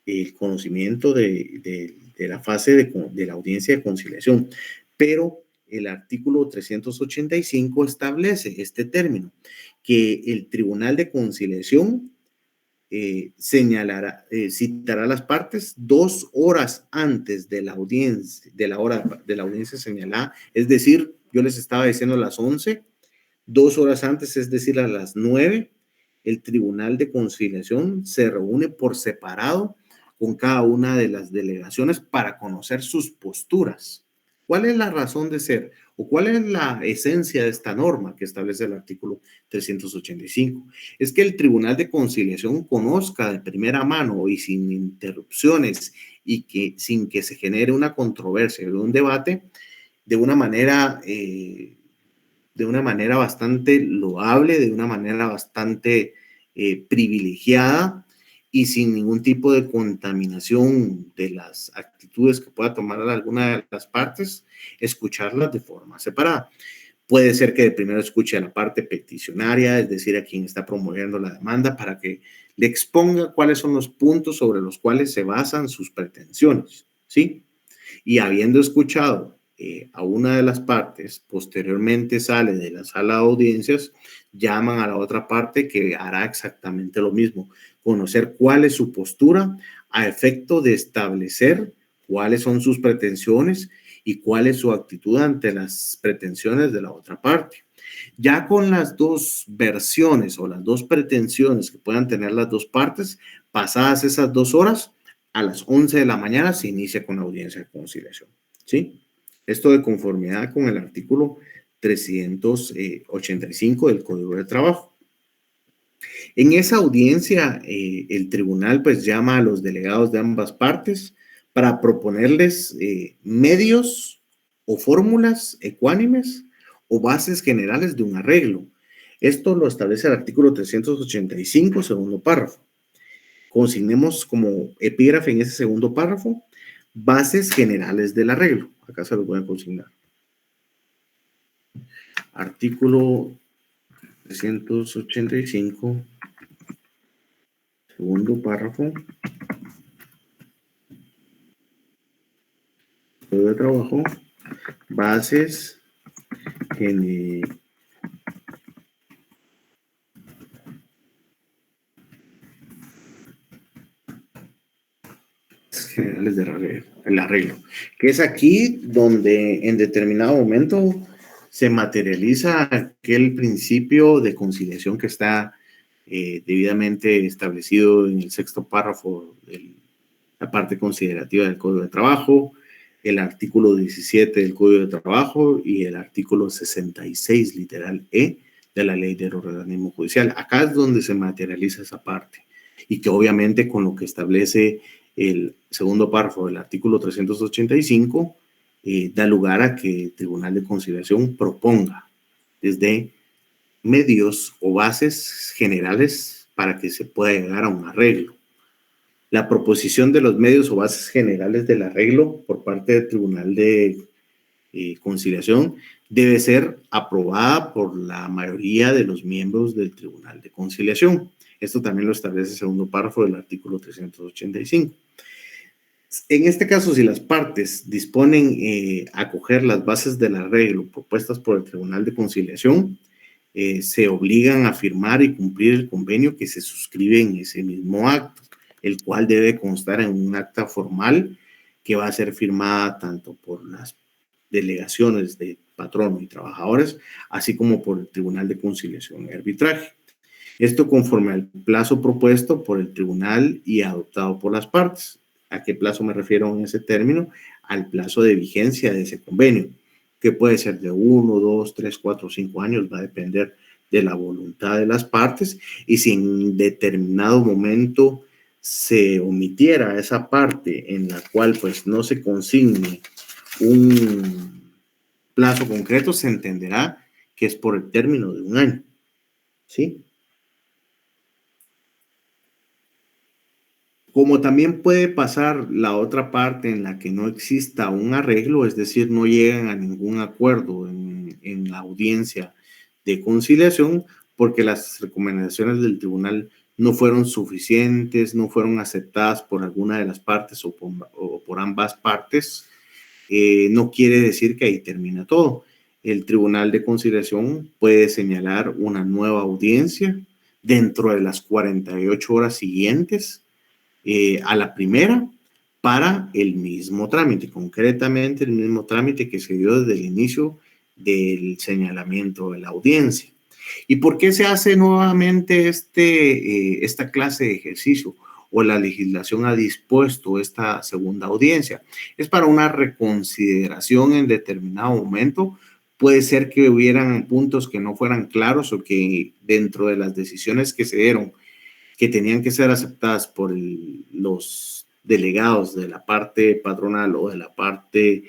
[SPEAKER 1] el conocimiento de la fase de la audiencia de conciliación. Pero el artículo 385 establece este término, que el tribunal de conciliación citará a las partes 2 horas antes de la audiencia, de la hora de la audiencia señalada. Es decir, yo les estaba diciendo a las 11, 2 horas antes, es decir, a las 9, el Tribunal de Conciliación se reúne por separado con cada una de las delegaciones para conocer sus posturas. ¿Cuál es la razón de ser o cuál es la esencia de esta norma que establece el artículo 385? Es que el Tribunal de Conciliación conozca de primera mano y sin interrupciones y que sin que se genere una controversia o un debate de una manera bastante loable, de una manera bastante privilegiada y sin ningún tipo de contaminación de las actitudes que pueda tomar alguna de las partes, escucharlas de forma separada. Puede ser que de primero escuche a la parte peticionaria, es decir, a quien está promoviendo la demanda, para que le exponga cuáles son los puntos sobre los cuales se basan sus pretensiones, ¿sí? Y habiendo escuchado a una de las partes, posteriormente sale de la sala de audiencias, llaman a la otra parte que hará exactamente lo mismo, conocer cuál es su postura a efecto de establecer cuáles son sus pretensiones y cuál es su actitud ante las pretensiones de la otra parte. Ya con las dos versiones o las dos pretensiones que puedan tener las dos partes, pasadas esas 2 horas, a las 11 de la mañana se inicia con la audiencia de conciliación, ¿sí? Esto de conformidad con el artículo 385 del Código de Trabajo. En esa audiencia, el tribunal pues llama a los delegados de ambas partes para proponerles medios o fórmulas ecuánimes o bases generales de un arreglo. Esto lo establece el artículo 385, segundo párrafo. Consignemos como epígrafe en ese segundo párrafo bases generales del arreglo. Acá se los voy a consignar. Artículo 385, segundo párrafo. Código de Trabajo. Bases generales del arreglo, que es aquí donde en determinado momento se materializa aquel principio de conciliación que está debidamente establecido en el sexto párrafo de la parte considerativa del Código de Trabajo, el artículo 17 del Código de Trabajo y el artículo 66, literal E, de la Ley del Organismo Judicial. Acá es donde se materializa esa parte y que obviamente con lo que establece el segundo párrafo del artículo 385 da lugar a que el Tribunal de Conciliación proponga desde medios o bases generales para que se pueda llegar a un arreglo. La proposición de los medios o bases generales del arreglo por parte del Tribunal de Conciliación debe ser aprobada por la mayoría de los miembros del Tribunal de Conciliación. Esto también lo establece el segundo párrafo del artículo 385. En este caso, si las partes disponen acoger las bases del arreglo propuestas por el Tribunal de Conciliación, se obligan a firmar y cumplir el convenio que se suscribe en ese mismo acto, el cual debe constar en un acta formal que va a ser firmada tanto por las delegaciones de patrono y trabajadores, así como por el Tribunal de Conciliación y Arbitraje. Esto conforme al plazo propuesto por el tribunal y adoptado por las partes. ¿A qué plazo me refiero en ese término? Al plazo de vigencia de ese convenio, que puede ser de 1, 2, 3, 4, 5 años, va a depender de la voluntad de las partes, y si en determinado momento se omitiera esa parte en la cual pues no se consigne un plazo concreto, se entenderá que es por el término de 1 año, ¿sí? Como también puede pasar la otra parte en la que no exista un arreglo, es decir, no llegan a ningún acuerdo en la audiencia de conciliación porque las recomendaciones del tribunal no fueron suficientes, no fueron aceptadas por alguna de las partes o por ambas partes, no quiere decir que ahí termina todo. El Tribunal de Conciliación puede señalar una nueva audiencia dentro de las 48 horas siguientes a la primera para el mismo trámite, concretamente el mismo trámite que se dio desde el inicio del señalamiento de la audiencia. ¿Y por qué se hace nuevamente esta clase de ejercicio? o la legislación ha dispuesto esta segunda audiencia. Es para una reconsideración en determinado momento. Puede ser que hubieran puntos que no fueran claros o que dentro de las decisiones que se dieron, que tenían que ser aceptadas por los delegados de la parte patronal o de la parte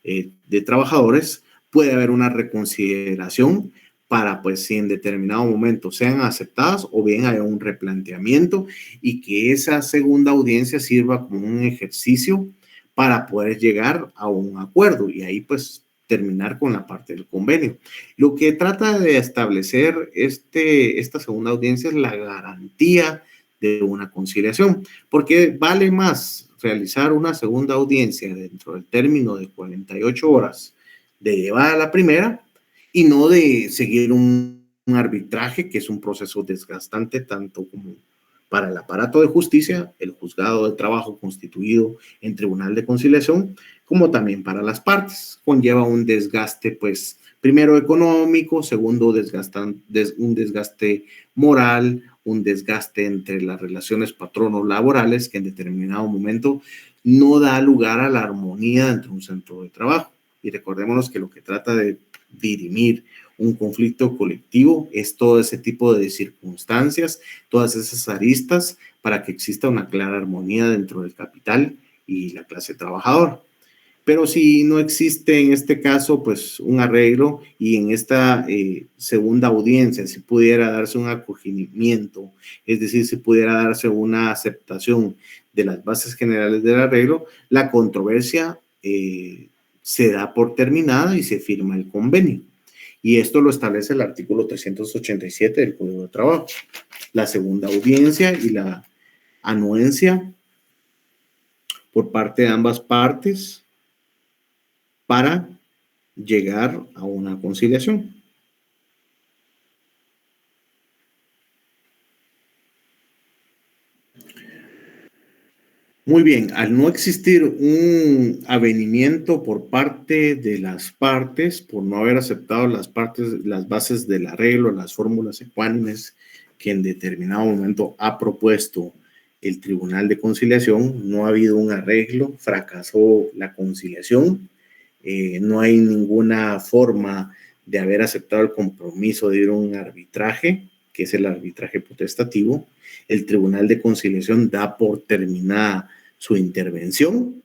[SPEAKER 1] de trabajadores, puede haber una reconsideración para, pues, si en determinado momento sean aceptadas o bien haya un replanteamiento y que esa segunda audiencia sirva como un ejercicio para poder llegar a un acuerdo y ahí, pues, terminar con la parte del convenio. Lo que trata de establecer esta segunda audiencia es la garantía de una conciliación, porque vale más realizar una segunda audiencia dentro del término de 48 horas de llevar a la primera y no de seguir un arbitraje, que es un proceso desgastante tanto como para el aparato de justicia, el juzgado de trabajo constituido en tribunal de conciliación, como también para las partes. Conlleva un desgaste, pues, primero económico, segundo un desgaste moral, un desgaste entre las relaciones patrono-laborales que en determinado momento no da lugar a la armonía dentro de un centro de trabajo. Y recordémonos que lo que trata de dirimir un conflicto colectivo es todo ese tipo de circunstancias, todas esas aristas para que exista una clara armonía dentro del capital y la clase trabajadora. Pero si no existe en este caso, pues, un arreglo y en esta segunda audiencia, si pudiera darse un acogimiento, es decir, si pudiera darse una aceptación de las bases generales del arreglo, la controversia se da por terminada y se firma el convenio. Y esto lo establece el artículo 387 del Código de Trabajo. La segunda audiencia y la anuencia por parte de ambas partes para llegar a una conciliación. Muy bien, al no existir un avenimiento por parte de las partes, por no haber aceptado las bases del arreglo, las fórmulas ecuánimes que en determinado momento ha propuesto el Tribunal de Conciliación, no ha habido un arreglo, fracasó la conciliación, no hay ninguna forma de haber aceptado el compromiso de ir a un arbitraje, que es el arbitraje potestativo. El Tribunal de Conciliación da por terminada su intervención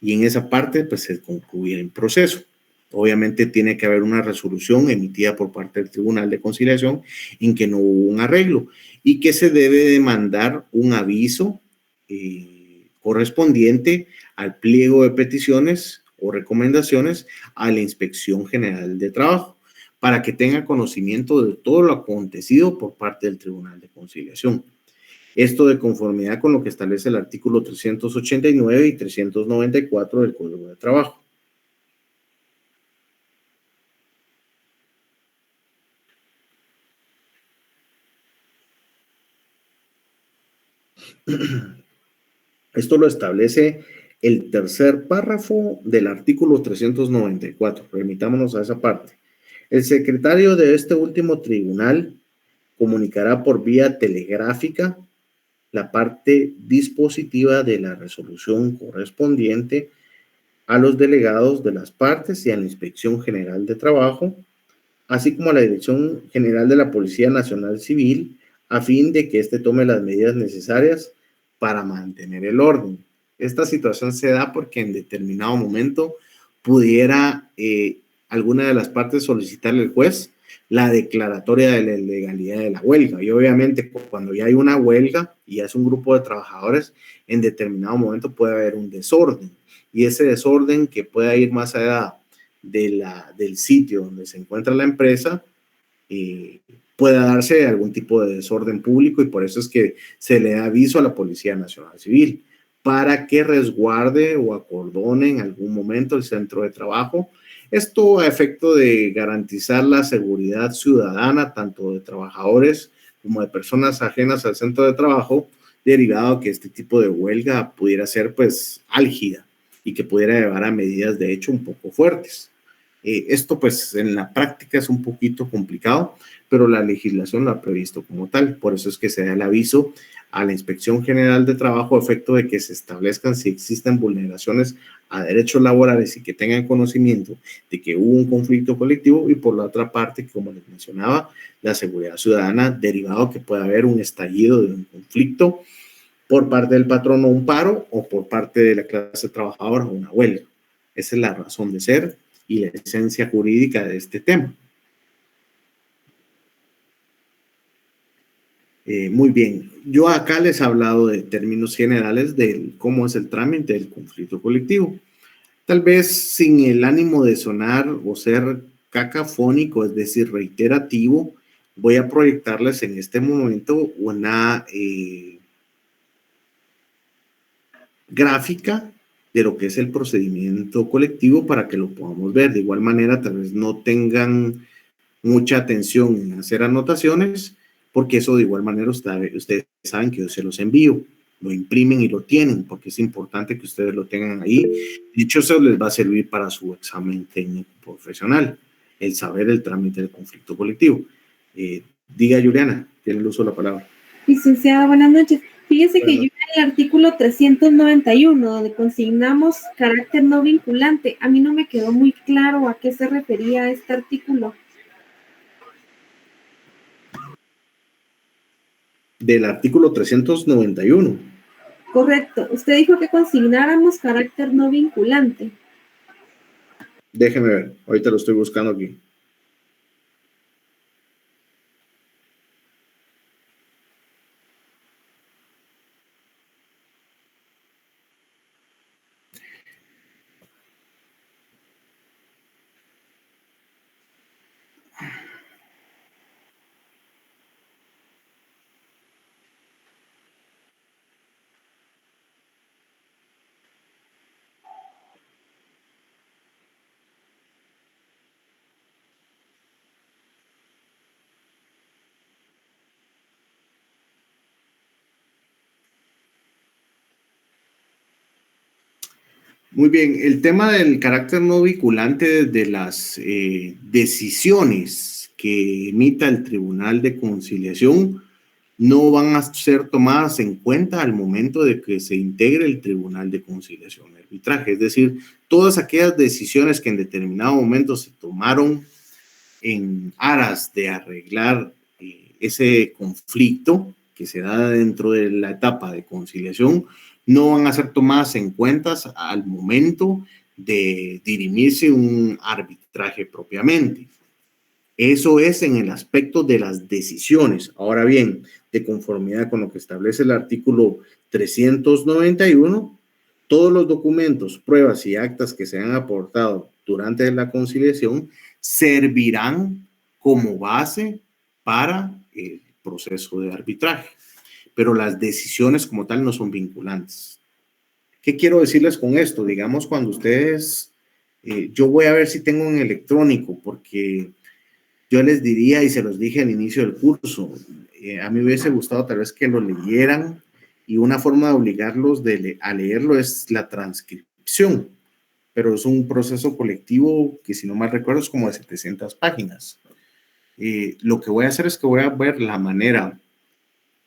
[SPEAKER 1] y en esa parte, pues, se concluye el proceso. Obviamente tiene que haber una resolución emitida por parte del Tribunal de Conciliación en que no hubo un arreglo y que se debe de mandar un aviso correspondiente al pliego de peticiones o recomendaciones a la Inspección General de Trabajo para que tenga conocimiento de todo lo acontecido por parte del Tribunal de Conciliación. Esto de conformidad con lo que establece el artículo 389 y 394 del Código de Trabajo. Esto lo establece el tercer párrafo del artículo 394. Remitámonos a esa parte. El secretario de este último tribunal comunicará por vía telegráfica la parte dispositiva de la resolución correspondiente a los delegados de las partes y a la Inspección General de Trabajo, así como a la Dirección General de la Policía Nacional Civil, a fin de que éste tome las medidas necesarias para mantener el orden. Esta situación se da porque en determinado momento pudiera alguna de las partes solicitarle al juez la declaratoria de la ilegalidad de la huelga. Y obviamente cuando ya hay una huelga y es un grupo de trabajadores, en determinado momento puede haber un desorden. Y ese desorden que pueda ir más allá del sitio donde se encuentra la empresa, pueda darse algún tipo de desorden público y por eso es que se le da aviso a la Policía Nacional Civil para que resguarde o acordone en algún momento el centro de trabajo. Esto a efecto de garantizar la seguridad ciudadana, tanto de trabajadores como de personas ajenas al centro de trabajo, derivado que este tipo de huelga pudiera ser, pues, álgida y que pudiera llevar a medidas de hecho un poco fuertes. Esto pues en la práctica es un poquito complicado, pero la legislación lo ha previsto como tal. Por eso es que se da el aviso a la Inspección General de Trabajo a efecto de que se establezcan si existen vulneraciones a derechos laborales y que tengan conocimiento de que hubo un conflicto colectivo, y por la otra parte, como les mencionaba, la seguridad ciudadana, derivado que pueda haber un estallido de un conflicto por parte del patrono, un paro, o por parte de la clase trabajadora, una huelga. Esa es la razón de ser y la esencia jurídica de este tema. Muy bien, yo acá les he hablado de términos generales de cómo es el trámite del conflicto colectivo. Tal vez sin el ánimo de sonar o ser cacafónico, es decir, reiterativo, voy a proyectarles en este momento una gráfica de lo que es el procedimiento colectivo para que lo podamos ver. De igual manera, tal vez no tengan mucha atención en hacer anotaciones, porque eso de igual manera ustedes saben que yo se los envío, lo imprimen y lo tienen, porque es importante que ustedes lo tengan ahí. Dicho eso, les va a servir para su examen técnico profesional, el saber el trámite del conflicto colectivo. Diga, Juliana, tiene el uso de la palabra.
[SPEAKER 2] Licenciada, buenas noches. Fíjese que yo en el artículo 391, donde consignamos carácter no vinculante, a mí no me quedó muy claro a qué se refería este artículo.
[SPEAKER 1] Del artículo 391.
[SPEAKER 2] Correcto. Usted dijo que consignáramos carácter no vinculante.
[SPEAKER 1] Déjeme ver, ahorita lo estoy buscando aquí. Muy bien, el tema del carácter no vinculante de las decisiones que emita el Tribunal de Conciliación no van a ser tomadas en cuenta al momento de que se integre el Tribunal de Conciliación y Arbitraje. Es decir, todas aquellas decisiones que en determinado momento se tomaron en aras de arreglar ese conflicto que se da dentro de la etapa de conciliación, no van a ser tomadas en cuenta al momento de dirimirse un arbitraje propiamente. Eso es en el aspecto de las decisiones. Ahora bien, de conformidad con lo que establece el artículo 391, todos los documentos, pruebas y actas que se han aportado durante la conciliación servirán como base para el proceso de arbitraje, pero las decisiones como tal no son vinculantes. ¿Qué quiero decirles con esto? Digamos, cuando ustedes, yo voy a ver si tengo un electrónico, porque yo les diría, y se los dije al inicio del curso, a mí me hubiese gustado tal vez que lo leyeran, y una forma de obligarlos a leerlo es la transcripción, pero es un proceso colectivo que, si no mal recuerdo, es como de 700 páginas. Lo que voy a hacer es que voy a ver la manera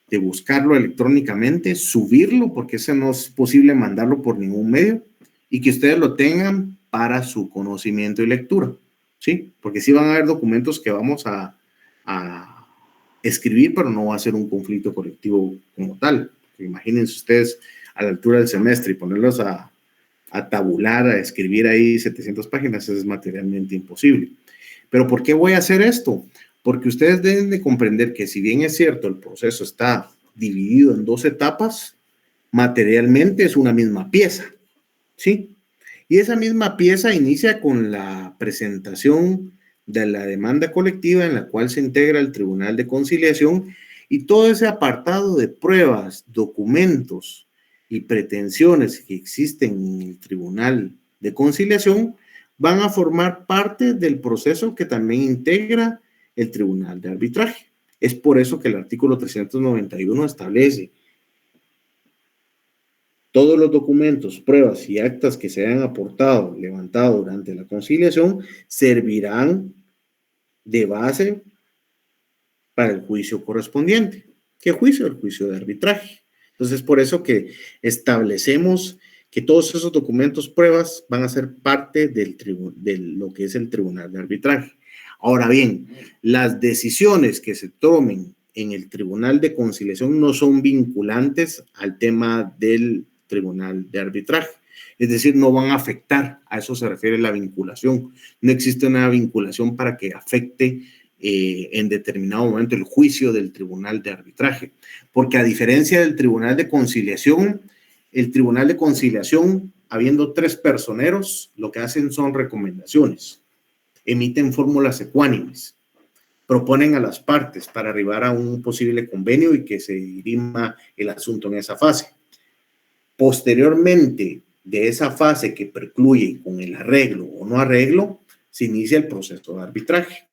[SPEAKER 1] de buscarlo electrónicamente, subirlo, porque ese no es posible mandarlo por ningún medio, y que ustedes lo tengan para su conocimiento y lectura, ¿sí? Porque sí van a haber documentos que vamos a escribir, pero no va a ser un conflicto colectivo como tal. Imagínense ustedes a la altura del semestre y ponerlos a tabular, a escribir ahí 700 páginas, es materialmente imposible. ¿Pero por qué voy a hacer esto? Porque ustedes deben de comprender que, si bien es cierto, el proceso está dividido en 2 etapas, materialmente es una misma pieza, ¿sí? Y esa misma pieza inicia con la presentación de la demanda colectiva, en la cual se integra el Tribunal de Conciliación, y todo ese apartado de pruebas, documentos y pretensiones que existen en el Tribunal de Conciliación van a formar parte del proceso que también integra el Tribunal de Arbitraje. Es por eso que el artículo 391 establece todos los documentos, pruebas y actas que se hayan aportado, levantado durante la conciliación, servirán de base para el juicio correspondiente. ¿Qué juicio? El juicio de arbitraje. Entonces, por eso que establecemos que todos esos documentos, pruebas, van a ser parte de lo que es el tribunal de arbitraje. Ahora bien, las decisiones que se tomen en el tribunal de conciliación no son vinculantes al tema del tribunal de arbitraje. Es decir, no van a afectar, a eso se refiere la vinculación. No existe una vinculación para que afecte en determinado momento el juicio del tribunal de arbitraje. Porque a diferencia del tribunal de conciliación, el tribunal de conciliación, habiendo 3 personeros, lo que hacen son recomendaciones, emiten fórmulas ecuánimes, proponen a las partes para arribar a un posible convenio y que se dirima el asunto en esa fase. Posteriormente de esa fase que precluye con el arreglo o no arreglo, se inicia el proceso de arbitraje.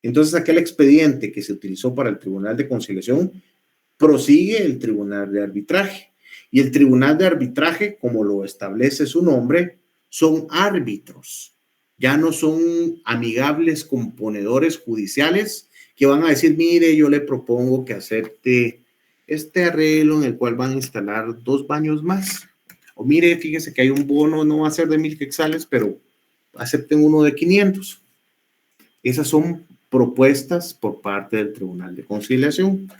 [SPEAKER 1] Entonces, aquel expediente que se utilizó para el tribunal de conciliación prosigue el tribunal de arbitraje. Y el tribunal de arbitraje, como lo establece su nombre, son árbitros. Ya no son amigables componedores judiciales que van a decir, mire, yo le propongo que acepte este arreglo en el cual van a instalar 2 baños más. O mire, fíjese que hay un bono, no va a ser de 1000 quetzales, pero acepten uno de 500. Esas son propuestas por parte del Tribunal de Conciliación.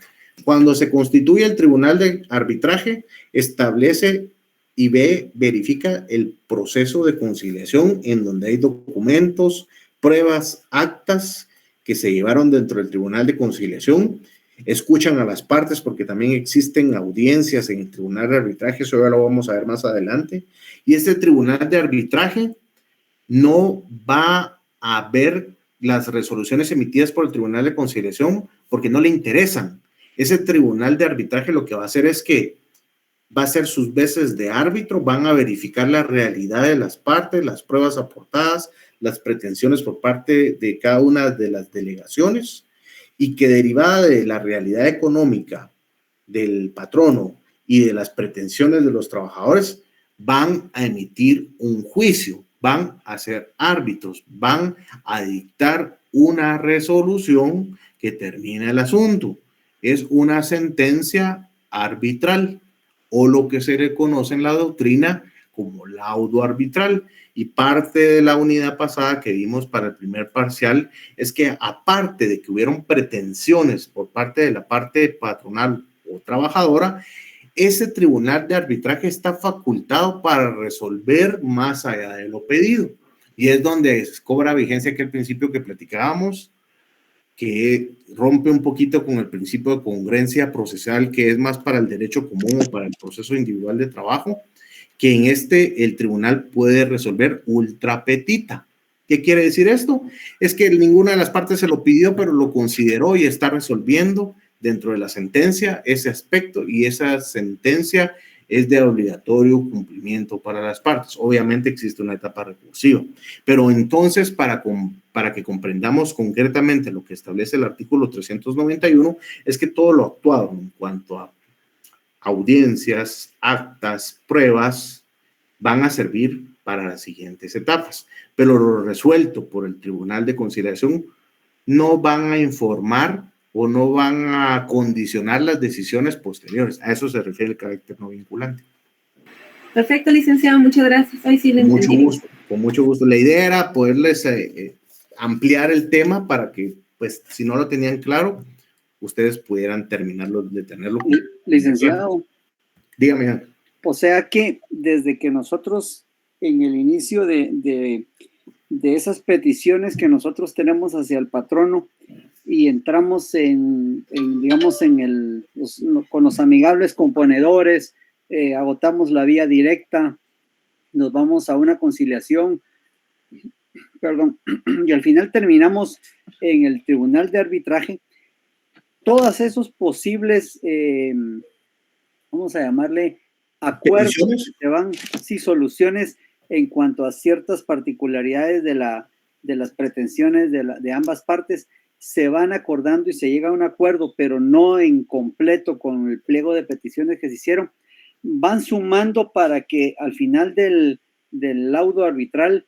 [SPEAKER 1] Cuando se constituye el Tribunal de Arbitraje, establece y verifica el proceso de conciliación en donde hay documentos, pruebas, actas que se llevaron dentro del Tribunal de Conciliación, escuchan a las partes porque también existen audiencias en el Tribunal de Arbitraje, eso ya lo vamos a ver más adelante, y este Tribunal de Arbitraje no va a ver las resoluciones emitidas por el Tribunal de Conciliación porque no le interesan. Ese Tribunal de Arbitraje lo que va a hacer es que va a hacer sus veces de árbitro, van a verificar la realidad de las partes, las pruebas aportadas, las pretensiones por parte de cada una de las delegaciones y que derivada de la realidad económica del patrono y de las pretensiones de los trabajadores van a emitir un juicio, van a ser árbitros, van a dictar una resolución que termina el asunto. Es una sentencia arbitral o lo que se le conoce en la doctrina como laudo arbitral. Y parte de la unidad pasada que vimos para el primer parcial es que aparte de que hubieron pretensiones por parte de la parte patronal o trabajadora, ese tribunal de arbitraje está facultado para resolver más allá de lo pedido. Y es donde cobra vigencia aquel principio que platicábamos, que rompe un poquito con el principio de congruencia procesal, que es más para el derecho común o para el proceso individual de trabajo, que en el tribunal puede resolver ultra petita. ¿Qué quiere decir esto? Es que ninguna de las partes se lo pidió, pero lo consideró y está resolviendo dentro de la sentencia ese aspecto, y esa sentencia es de obligatorio cumplimiento para las partes. Obviamente existe una etapa recursiva, pero entonces para que comprendamos concretamente lo que establece el artículo 391 es que todo lo actuado en cuanto a audiencias, actas, pruebas, van a servir para las siguientes etapas, pero lo resuelto por el Tribunal de Conciliación no van a informar o no van a condicionar las decisiones posteriores. A eso se refiere el carácter no vinculante.
[SPEAKER 2] Perfecto, licenciado, muchas gracias. Ahí sí le
[SPEAKER 1] entendí. Mucho gusto, con mucho gusto. La idea era poderles ampliar el tema para que, pues, si no lo tenían claro, ustedes pudieran terminarlo de tenerlo.
[SPEAKER 3] Licenciado.
[SPEAKER 1] Dígame.
[SPEAKER 3] O sea que desde que nosotros en el inicio de esas peticiones que nosotros tenemos hacia el patrono y entramos digamos, con los amigables componedores, agotamos la vía directa, nos vamos a una conciliación, perdón, y al final terminamos en el tribunal de arbitraje. Todos esos posibles, vamos a llamarle acuerdos, que van, sí, soluciones en cuanto a ciertas particularidades de las pretensiones de ambas partes, se van acordando y se llega a un acuerdo, pero no en completo con el pliego de peticiones que se hicieron. van sumando para que al final del laudo arbitral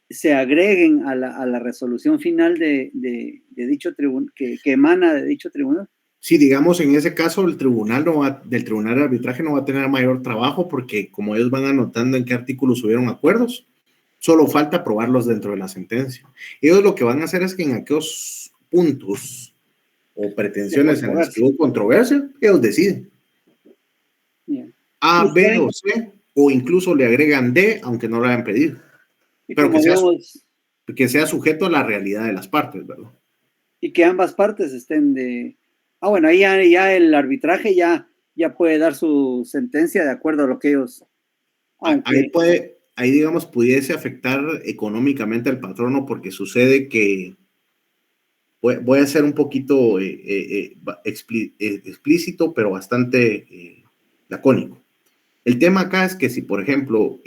[SPEAKER 3] se agreguen a la resolución final de dicho tribunal, que emana de dicho tribunal.
[SPEAKER 1] Sí, digamos, en ese caso el del tribunal de arbitraje no va a tener mayor trabajo porque como ellos van anotando en qué artículos hubieron acuerdos, solo falta aprobarlos dentro de la sentencia. Ellos lo que van a hacer es que en aquellos puntos o pretensiones en las que hubo controversia, ellos deciden.
[SPEAKER 3] Bien.
[SPEAKER 1] A, B o C, o incluso le agregan D, aunque no lo hayan pedido. Pero que sea sujeto a la realidad de las partes, ¿verdad?
[SPEAKER 3] Y que ambas partes estén de... Ah, bueno, ahí ya el arbitraje ya puede dar su sentencia de acuerdo a lo que ellos...
[SPEAKER 1] Ahí digamos, pudiese afectar económicamente al patrono porque sucede que... Voy a ser un poquito explícito, pero bastante lacónico. El tema acá es que si, por ejemplo,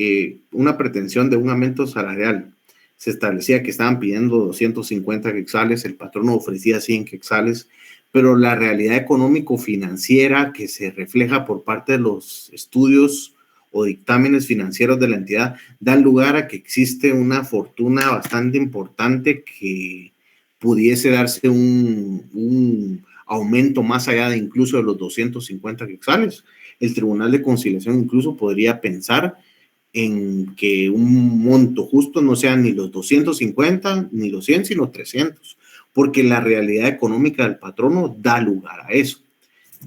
[SPEAKER 1] una pretensión de un aumento salarial se establecía que estaban pidiendo 250 quetzales, el patrono ofrecía 100 quetzales, pero la realidad económico-financiera que se refleja por parte de los estudios o dictámenes financieros de la entidad dan lugar a que existe una fortuna bastante importante que pudiese darse un aumento más allá de incluso de los 250 quetzales. El Tribunal de Conciliación incluso podría pensar en que un monto justo no sea ni los 250 ni los 100, sino 300, porque la realidad económica del patrono da lugar a eso.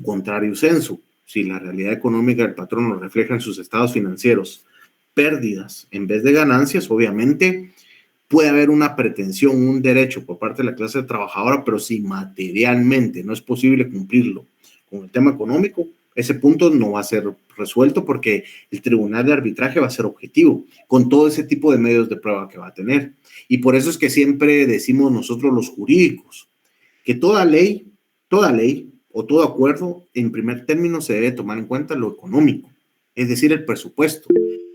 [SPEAKER 1] Contrario censo, si la realidad económica del patrono refleja en sus estados financieros pérdidas en vez de ganancias, obviamente puede haber una pretensión, un derecho por parte de la clase trabajadora, pero si materialmente no es posible cumplirlo con el tema económico, ese punto no va a ser resuelto porque el tribunal de arbitraje va a ser objetivo con todo ese tipo de medios de prueba que va a tener. Y por eso es que siempre decimos nosotros los jurídicos que toda ley o todo acuerdo en primer término se debe tomar en cuenta lo económico, es decir, el presupuesto,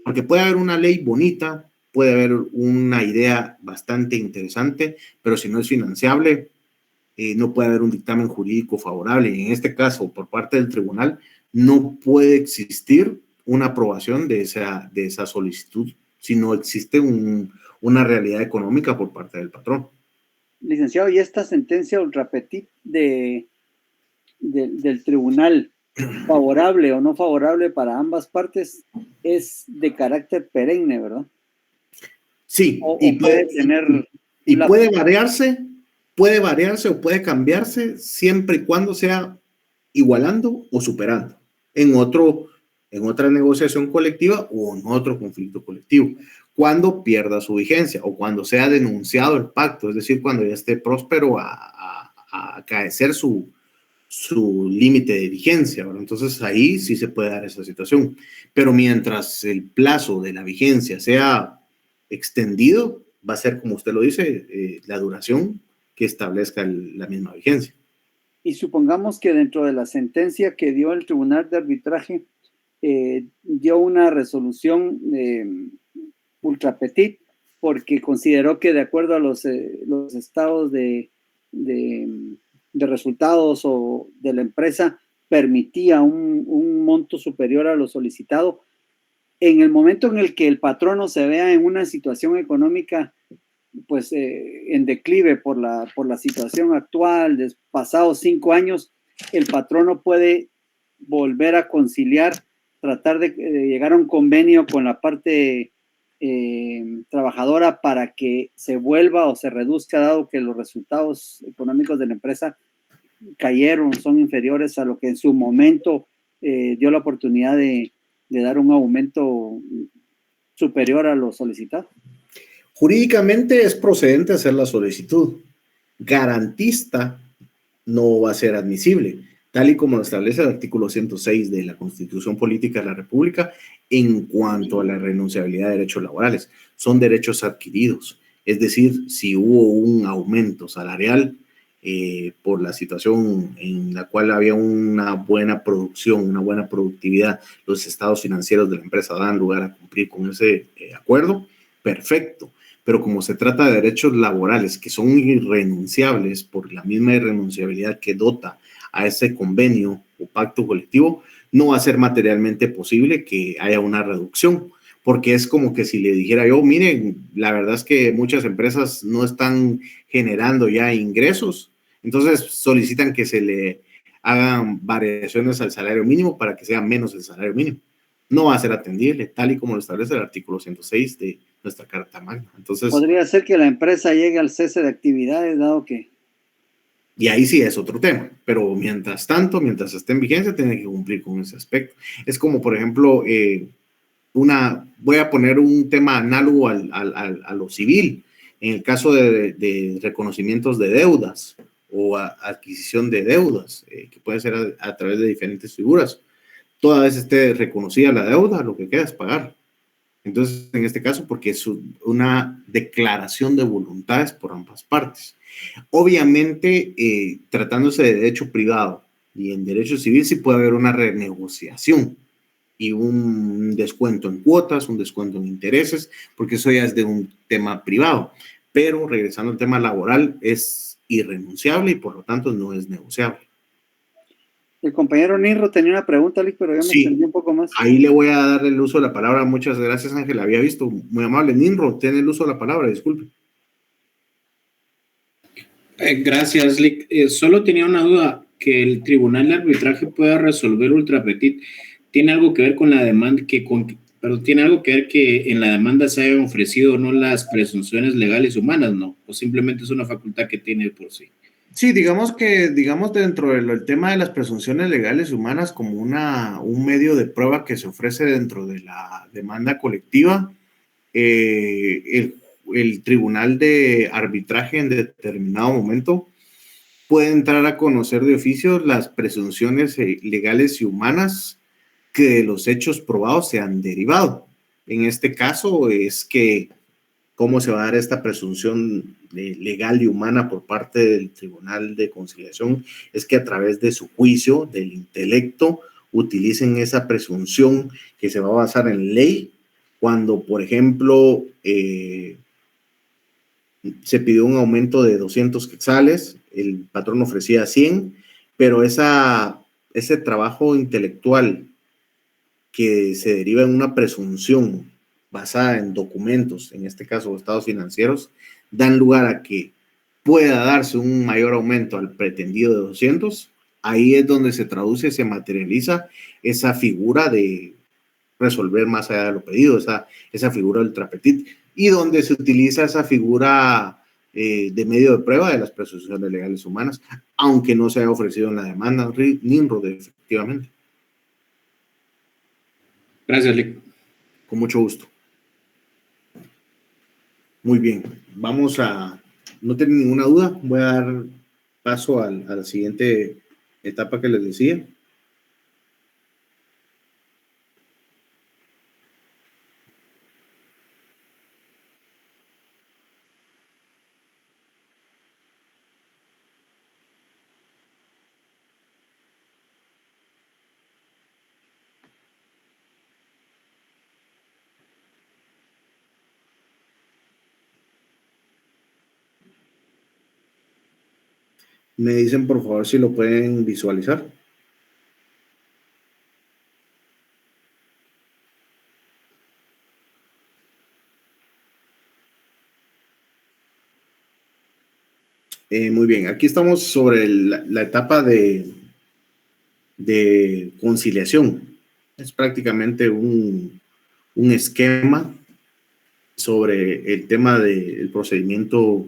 [SPEAKER 1] porque puede haber una ley bonita, puede haber una idea bastante interesante, pero si no es financiable, no puede haber un dictamen jurídico favorable. Y en este caso, por parte del tribunal, no puede existir una aprobación de esa solicitud si no existe una realidad económica por parte del patrón.
[SPEAKER 3] Licenciado, ¿y esta sentencia ultra petit del tribunal, favorable o no favorable para ambas partes, es de carácter perenne, verdad?
[SPEAKER 1] Sí, puede variarse o puede cambiarse siempre y cuando sea igualando o superando en otra negociación colectiva o en otro conflicto colectivo, cuando pierda su vigencia o cuando sea denunciado el pacto, es decir, cuando ya esté próspero a acaecer su límite de vigencia, ¿verdad? Entonces ahí sí se puede dar esa situación, pero mientras el plazo de la vigencia sea extendido, va a ser, como usted lo dice, la duración que establezca la misma vigencia.
[SPEAKER 3] Y supongamos que dentro de la sentencia que dio el Tribunal de Arbitraje, dio una resolución ultra petit, porque consideró que de acuerdo a los estados de resultados o de la empresa permitía un monto superior a lo solicitado. En el momento en el que el patrono se vea en una situación económica pues en declive por la situación actual, pasados 5 años, el patrono puede volver a conciliar, tratar de llegar a un convenio con la parte trabajadora para que se vuelva o se reduzca, dado que los resultados económicos de la empresa cayeron, son inferiores a lo que en su momento dio la oportunidad de dar un aumento superior a lo solicitado.
[SPEAKER 1] Jurídicamente es procedente hacer la solicitud. Garantista no va a ser admisible, tal y como lo establece el artículo 106 de la Constitución Política de la República en cuanto a la renunciabilidad de derechos laborales. Son derechos adquiridos. Es decir, si hubo un aumento salarial por la situación en la cual había una buena producción, una buena productividad, los estados financieros de la empresa dan lugar a cumplir con ese acuerdo, perfecto. Pero como se trata de derechos laborales que son irrenunciables por la misma irrenunciabilidad que dota a ese convenio o pacto colectivo, no va a ser materialmente posible que haya una reducción, porque es como que si le dijera yo, miren, la verdad es que muchas empresas no están generando ya ingresos, entonces solicitan que se le hagan variaciones al salario mínimo para que sea menos el salario mínimo. No va a ser atendible, tal y como lo establece el artículo 106 de nuestra Carta Magna. Entonces,
[SPEAKER 3] podría ser que la empresa llegue al cese de actividades, dado que...
[SPEAKER 1] Y ahí sí es otro tema, pero mientras tanto, mientras esté en vigencia, tiene que cumplir con ese aspecto. Es como, por ejemplo, voy a poner un tema análogo a lo civil. En el caso de reconocimientos de deudas o adquisición de deudas, que puede ser a través de diferentes figuras. Toda vez esté reconocida la deuda, lo que queda es pagar. Entonces, en este caso, porque es una declaración de voluntades por ambas partes. Obviamente, tratándose de derecho privado y en derecho civil, sí puede haber una renegociación y un descuento en cuotas, un descuento en intereses, porque eso ya es de un tema privado. Pero regresando al tema laboral, es irrenunciable y por lo tanto no es negociable.
[SPEAKER 3] El compañero Ninro tenía una pregunta, pero ya me extendí un poco más.
[SPEAKER 1] Ahí le voy a dar el uso de la palabra. Muchas gracias, Ángel. Había visto, muy amable. Ninro, tiene el uso de la palabra, disculpe.
[SPEAKER 5] Gracias, Lick. Solo tenía una duda, que el Tribunal de Arbitraje pueda resolver ultra petit. ¿Tiene algo que ver con la demanda, tiene algo que ver que en la demanda se hayan ofrecido o no las presunciones legales humanas, no? ¿O simplemente es una facultad que tiene por sí?
[SPEAKER 1] Sí, digamos dentro del tema de las presunciones legales humanas como un medio de prueba que se ofrece dentro de la demanda colectiva, el Tribunal de Arbitraje en determinado momento puede entrar a conocer de oficio las presunciones legales y humanas que de los hechos probados se han derivado. En este caso es que cómo se va a dar esta presunción legal y humana por parte del Tribunal de Conciliación es que a través de su juicio, del intelecto, utilicen esa presunción que se va a basar en ley cuando, por ejemplo, se pidió un aumento de 200 quetzales, el patrón ofrecía 100, pero ese trabajo intelectual que se deriva en una presunción basada en documentos, en este caso estados financieros, dan lugar a que pueda darse un mayor aumento al pretendido de 200, ahí es donde se traduce, se materializa esa figura de resolver más allá de lo pedido, esa figura ultra petit, y donde se utiliza esa figura de medio de prueba de las presunciones legales humanas, aunque no se haya ofrecido en la demanda, Nimrod, efectivamente.
[SPEAKER 5] Gracias, Lick.
[SPEAKER 1] Con mucho gusto. Muy bien, vamos a, no tengo ninguna duda, voy a dar paso a la siguiente etapa que les decía. Me dicen, por favor, si lo pueden visualizar. Muy bien, aquí estamos sobre la etapa de conciliación. Es prácticamente un esquema sobre el tema del procedimiento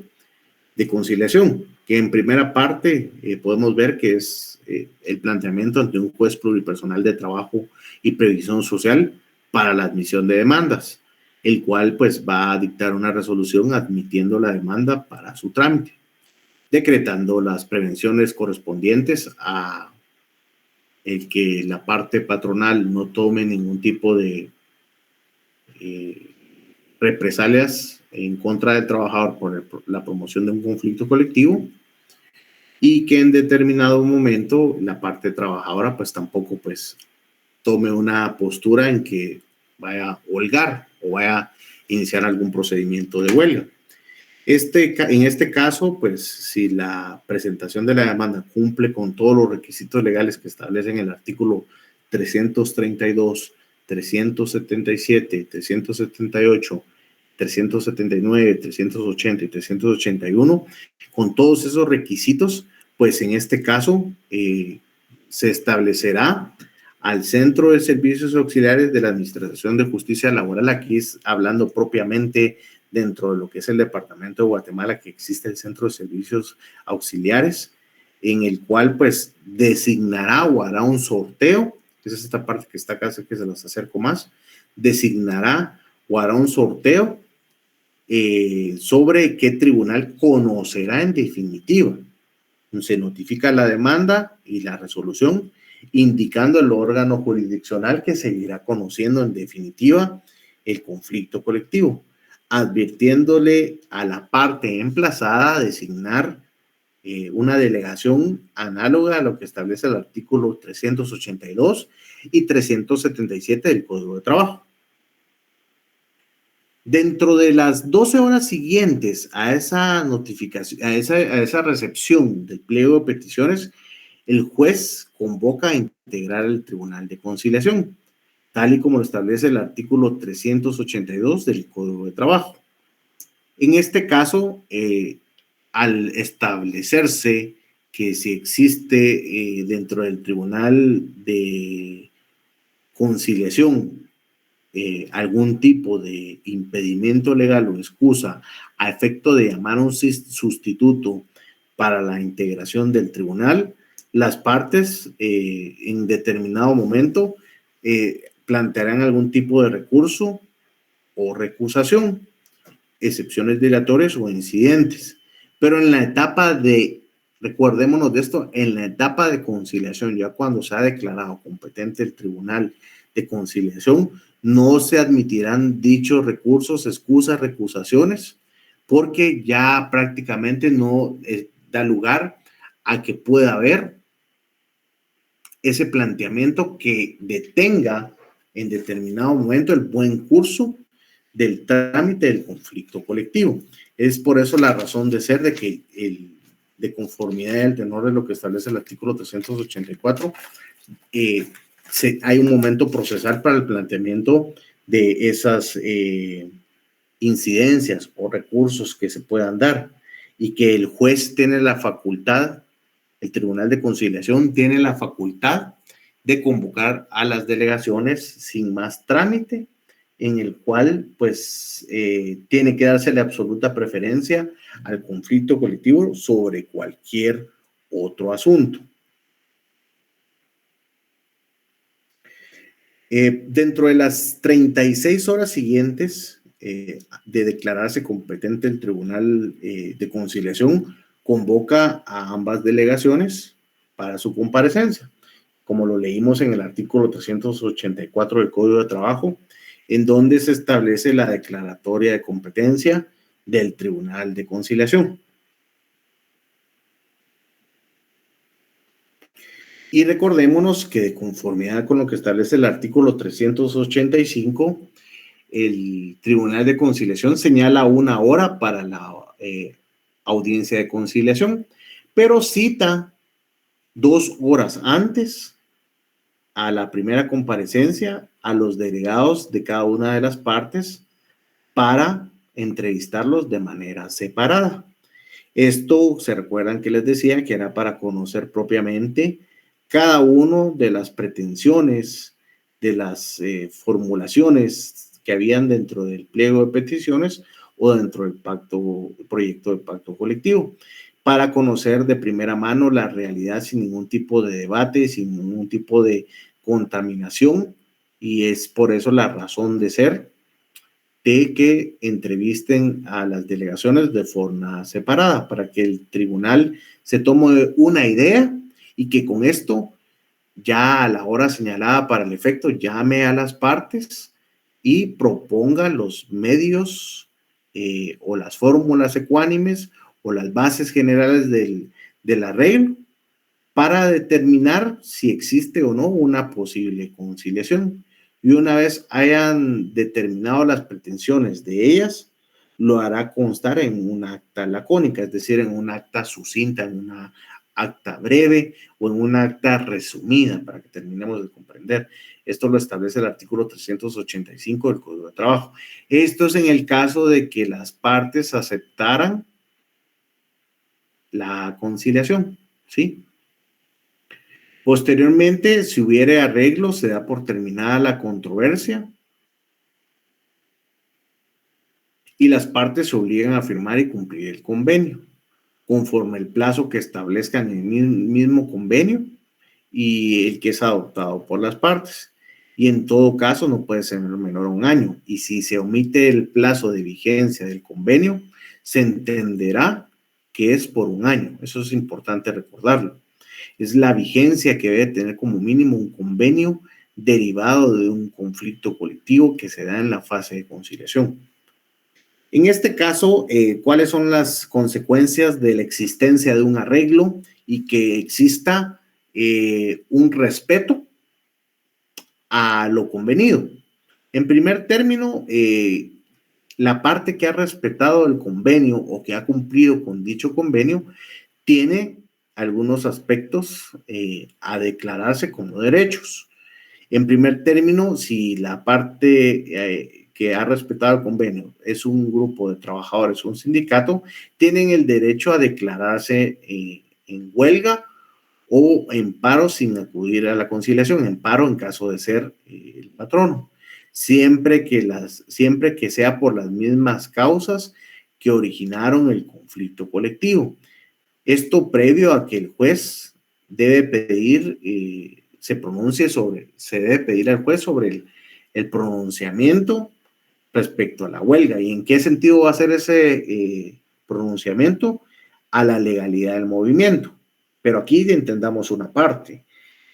[SPEAKER 1] de conciliación, que en primera parte podemos ver que es el planteamiento ante un juez pluripersonal de trabajo y previsión social para la admisión de demandas, el cual pues va a dictar una resolución admitiendo la demanda para su trámite, decretando las prevenciones correspondientes a el que la parte patronal no tome ningún tipo de represalias en contra del trabajador por la promoción de un conflicto colectivo, y que en determinado momento la parte trabajadora pues tampoco pues tome una postura en que vaya a holgar o vaya a iniciar algún procedimiento de huelga. En este caso, pues si la presentación de la demanda cumple con todos los requisitos legales que establecen el artículo 332, 377, 378, 379, 380 y 381, con todos esos requisitos, pues en este caso se establecerá al Centro de Servicios Auxiliares de la Administración de Justicia Laboral. Aquí es hablando propiamente dentro de lo que es el Departamento de Guatemala, que existe el Centro de Servicios Auxiliares, en el cual pues designará o hará un sorteo. Esa es esta parte que está acá, que se las acerco más. Designará o hará un sorteo sobre qué tribunal conocerá en definitiva. Se notifica la demanda y la resolución, indicando el órgano jurisdiccional que seguirá conociendo en definitiva el conflicto colectivo, advirtiéndole a la parte emplazada a designar una delegación análoga a lo que establece el artículo 382 y 377 del Código de Trabajo. Dentro de las 12 horas siguientes a esa notificación, a esa recepción del pliego de peticiones, el juez convoca a integrar el Tribunal de Conciliación, tal y como lo establece el artículo 382 del Código de Trabajo. En este caso, al establecerse que si existe dentro del Tribunal de Conciliación algún tipo de impedimento legal o excusa a efecto de llamar a un sustituto para la integración del tribunal, las partes en determinado momento plantearán algún tipo de recurso o recusación, excepciones dilatorias o incidentes. Pero en la etapa de, recordémonos de esto, en la etapa de conciliación, ya cuando se ha declarado competente el Tribunal de Conciliación, no se admitirán dichos recursos, excusas, recusaciones, porque ya prácticamente no da lugar a que pueda haber ese planteamiento que detenga en determinado momento el buen curso del trámite del conflicto colectivo. Es por eso la razón de ser de que de conformidad al tenor de lo que establece el artículo 384, hay un momento procesal para el planteamiento de esas incidencias o recursos que se puedan dar, y que el juez tiene la facultad, el Tribunal de Conciliación tiene la facultad de convocar a las delegaciones sin más trámite, en el cual pues tiene que dársele absoluta preferencia al conflicto colectivo sobre cualquier otro asunto. Dentro de las 36 horas siguientes de declararse competente el Tribunal de Conciliación, convoca a ambas delegaciones para su comparecencia, como lo leímos en el artículo 384 del Código de Trabajo, en donde se establece la declaratoria de competencia del Tribunal de Conciliación. Y recordémonos que de conformidad con lo que establece el artículo 385, el Tribunal de Conciliación señala 1 hora para la audiencia de conciliación, pero cita 2 horas antes a la primera comparecencia a los delegados de cada una de las partes para entrevistarlos de manera separada. Esto, se recuerdan que les decía que era para conocer propiamente cada uno de las pretensiones, de las formulaciones que habían dentro del pliego de peticiones o dentro del proyecto de pacto colectivo, para conocer de primera mano la realidad sin ningún tipo de debate, sin ningún tipo de contaminación, y es por eso la razón de ser de que entrevisten a las delegaciones de forma separada, para que el tribunal se tome una idea y que con esto, ya a la hora señalada para el efecto, llame a las partes y proponga los medios o las fórmulas ecuánimes o las bases generales del arreglo para determinar si existe o no una posible conciliación. Y una vez hayan determinado las pretensiones de ellas, lo hará constar en un acta lacónica, es decir, en un acta sucinta, en una acta breve o en una acta resumida para que terminemos de comprender. Esto lo establece el artículo 385 del Código de Trabajo. Esto es en el caso de que las partes aceptaran la conciliación, ¿sí? Posteriormente, si hubiere arreglo, se da por terminada la controversia y las partes se obligan a firmar y cumplir el convenio, conforme el plazo que establezcan en el mismo convenio y el que es adoptado por las partes. Y en todo caso no puede ser menor a un año. Y si se omite el plazo de vigencia del convenio, se entenderá que es por un año. Eso es importante recordarlo. Es la vigencia que debe tener como mínimo un convenio derivado de un conflicto colectivo que se da en la fase de conciliación. En este caso, ¿cuáles son las consecuencias de la existencia de un arreglo y que exista un respeto a lo convenido? En primer término, la parte que ha respetado el convenio o que ha cumplido con dicho convenio tiene algunos aspectos a declararse como derechos. En primer término, si la parte que ha respetado el convenio es un grupo de trabajadores, un sindicato, tienen el derecho a declararse en huelga o en paro sin acudir a la conciliación, en paro en caso de ser el patrono, siempre que sea por las mismas causas que originaron el conflicto colectivo. Esto previo a que el juez debe pedir, se debe pedir al juez sobre el pronunciamiento respecto a la huelga. ¿Y en qué sentido va a ser ese pronunciamiento? A la legalidad del movimiento. Pero aquí entendamos una parte.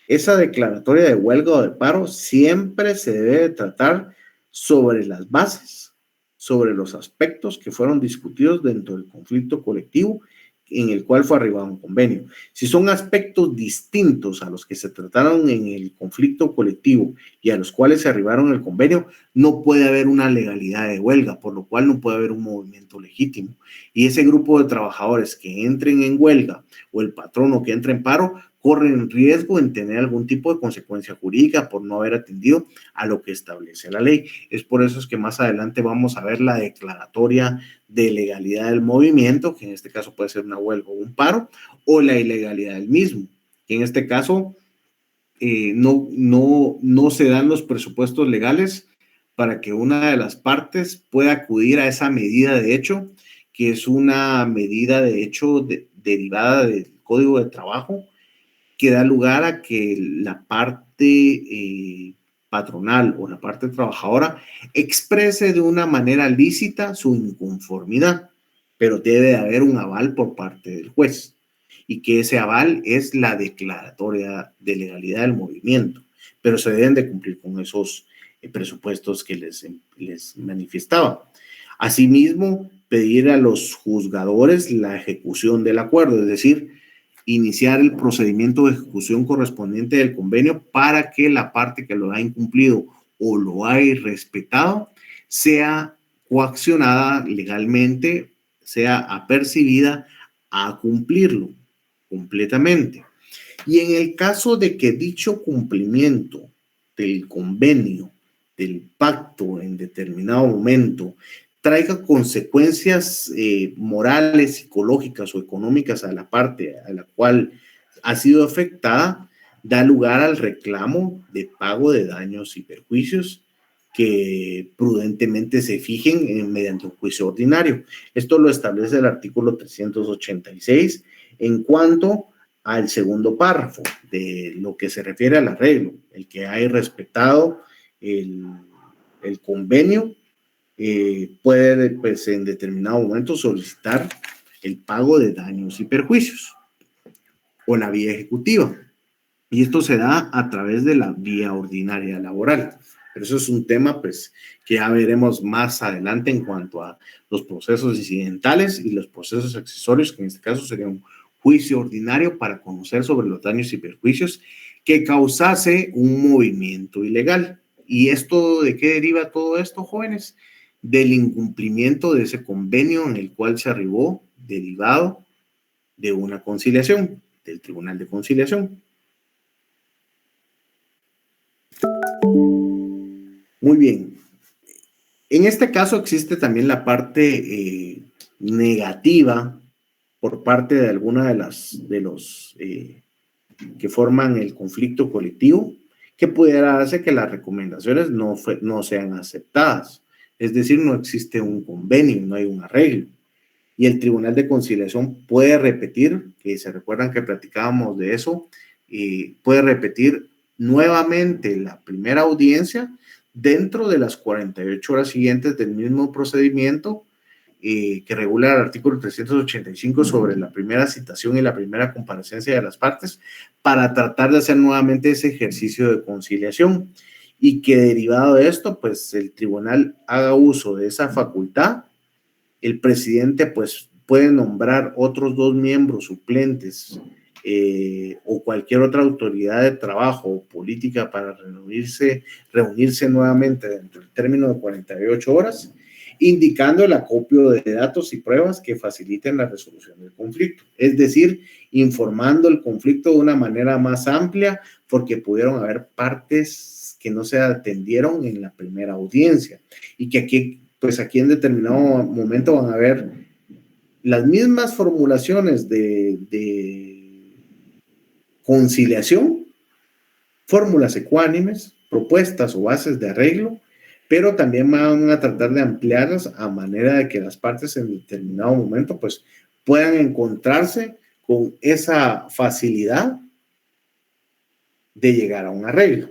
[SPEAKER 1] Esa declaratoria de huelga o de paro siempre se debe tratar sobre las bases, sobre los aspectos que fueron discutidos dentro del conflicto colectivo en el cual fue arribado un convenio. Si son aspectos distintos a los que se trataron en el conflicto colectivo y a los cuales se arribaron el convenio, no puede haber una legalidad de huelga, por lo cual no puede haber un movimiento legítimo. Y ese grupo de trabajadores que entren en huelga o el patrono que entre en paro, corren riesgo en tener algún tipo de consecuencia jurídica por no haber atendido a lo que establece la ley. Es por eso es que más adelante vamos a ver la declaratoria de legalidad del movimiento, que en este caso puede ser una huelga o un paro, o la ilegalidad del mismo, que en este caso no se dan los presupuestos legales para que una de las partes pueda acudir a esa medida de hecho, que es una medida de hecho derivada del Código de Trabajo, que da lugar a que la parte patronal o la parte trabajadora exprese de una manera lícita su inconformidad, pero debe de haber un aval por parte del juez y que ese aval es la declaratoria de legalidad del movimiento, pero se deben de cumplir con esos presupuestos que les manifestaba. Asimismo, pedir a los juzgadores la ejecución del acuerdo, es decir, iniciar el procedimiento de ejecución correspondiente del convenio para que la parte que lo ha incumplido o lo ha irrespetado sea coaccionada legalmente, sea apercibida a cumplirlo completamente. Y en el caso de que dicho cumplimiento del convenio, del pacto en determinado momento, traiga consecuencias morales, psicológicas o económicas a la parte a la cual ha sido afectada, da lugar al reclamo de pago de daños y perjuicios que prudentemente se fijen mediante un juicio ordinario. Esto lo establece el artículo 386 en cuanto al segundo párrafo de lo que se refiere al arreglo, el que haya respetado el convenio puede, pues, en determinado momento solicitar el pago de daños y perjuicios o la vía ejecutiva. Y esto se da a través de la vía ordinaria laboral. Pero eso es un tema, pues, que ya veremos más adelante en cuanto a los procesos incidentales y los procesos accesorios, que en este caso sería un juicio ordinario para conocer sobre los daños y perjuicios que causase un movimiento ilegal. ¿Y esto de qué deriva todo esto, jóvenes? Del incumplimiento de ese convenio en el cual se arribó derivado de una conciliación. del Tribunal de Conciliación. Muy bien. En este caso existe también la parte negativa por parte de alguna de los que forman el conflicto colectivo, que pudiera hacer que las recomendaciones no sean aceptadas. Es decir, no existe un convenio, no hay un arreglo. Y el Tribunal de Conciliación puede repetir, que se recuerdan que platicábamos de eso, puede repetir nuevamente la primera audiencia dentro de las 48 horas siguientes del mismo procedimiento que regula el artículo 385 sobre la primera citación y la primera comparecencia de las partes, para tratar de hacer nuevamente ese ejercicio de conciliación, y que derivado de esto, pues el tribunal haga uso de esa facultad. El presidente pues puede nombrar otros 2 miembros suplentes o cualquier otra autoridad de trabajo o política para reunirse nuevamente dentro del término de 48 horas, indicando el acopio de datos y pruebas que faciliten la resolución del conflicto. Es decir, informando el conflicto de una manera más amplia, porque pudieron haber partes que no se atendieron en la primera audiencia y que aquí en determinado momento van a haber las mismas formulaciones de conciliación, fórmulas ecuánimes, propuestas o bases de arreglo, pero también van a tratar de ampliarlas a manera de que las partes en determinado momento pues puedan encontrarse con esa facilidad de llegar a un arreglo.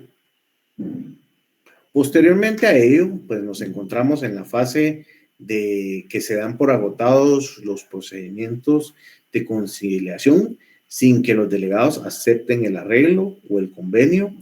[SPEAKER 1] Posteriormente a ello, pues nos encontramos en la fase de que se dan por agotados los procedimientos de conciliación sin que los delegados acepten el arreglo o el convenio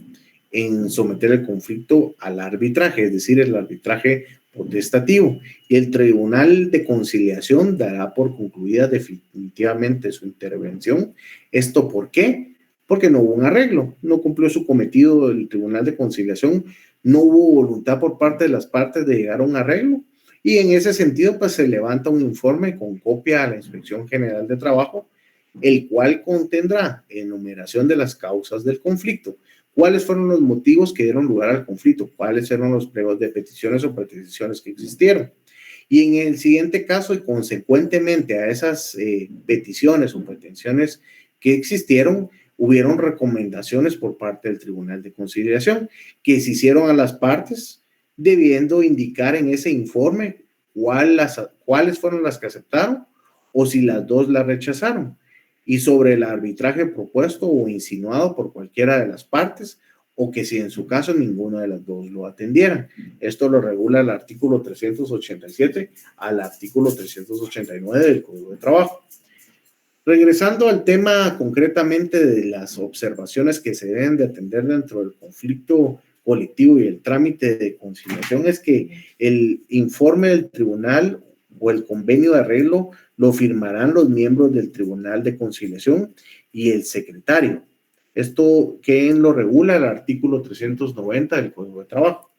[SPEAKER 1] en someter el conflicto al arbitraje, es decir, el arbitraje potestativo. Y el Tribunal de Conciliación dará por concluida definitivamente su intervención. ¿Esto por qué? Porque no hubo un arreglo, no cumplió su cometido el Tribunal de Conciliación, no hubo voluntad por parte de las partes de llegar a un arreglo, y en ese sentido pues se levanta un informe con copia a la Inspección General de Trabajo, el cual contendrá enumeración de las causas del conflicto, cuáles fueron los motivos que dieron lugar al conflicto, cuáles eran los pliegos de peticiones o peticiones que existieron. Y en el siguiente caso, y consecuentemente a esas peticiones o pretensiones que existieron, hubieron recomendaciones por parte del Tribunal de Conciliación que se hicieron a las partes, debiendo indicar en ese informe cuáles fueron las que aceptaron o si las dos las rechazaron, y sobre el arbitraje propuesto o insinuado por cualquiera de las partes, o que si en su caso ninguna de las dos lo atendieran. Esto lo regula el artículo 387 al artículo 389 del Código de Trabajo. Regresando al tema concretamente de las observaciones que se deben de atender dentro del conflicto colectivo y el trámite de conciliación, es que el informe del tribunal o el convenio de arreglo lo firmarán los miembros del Tribunal de Conciliación y el secretario. Esto que lo regula el artículo 390 del Código de Trabajo.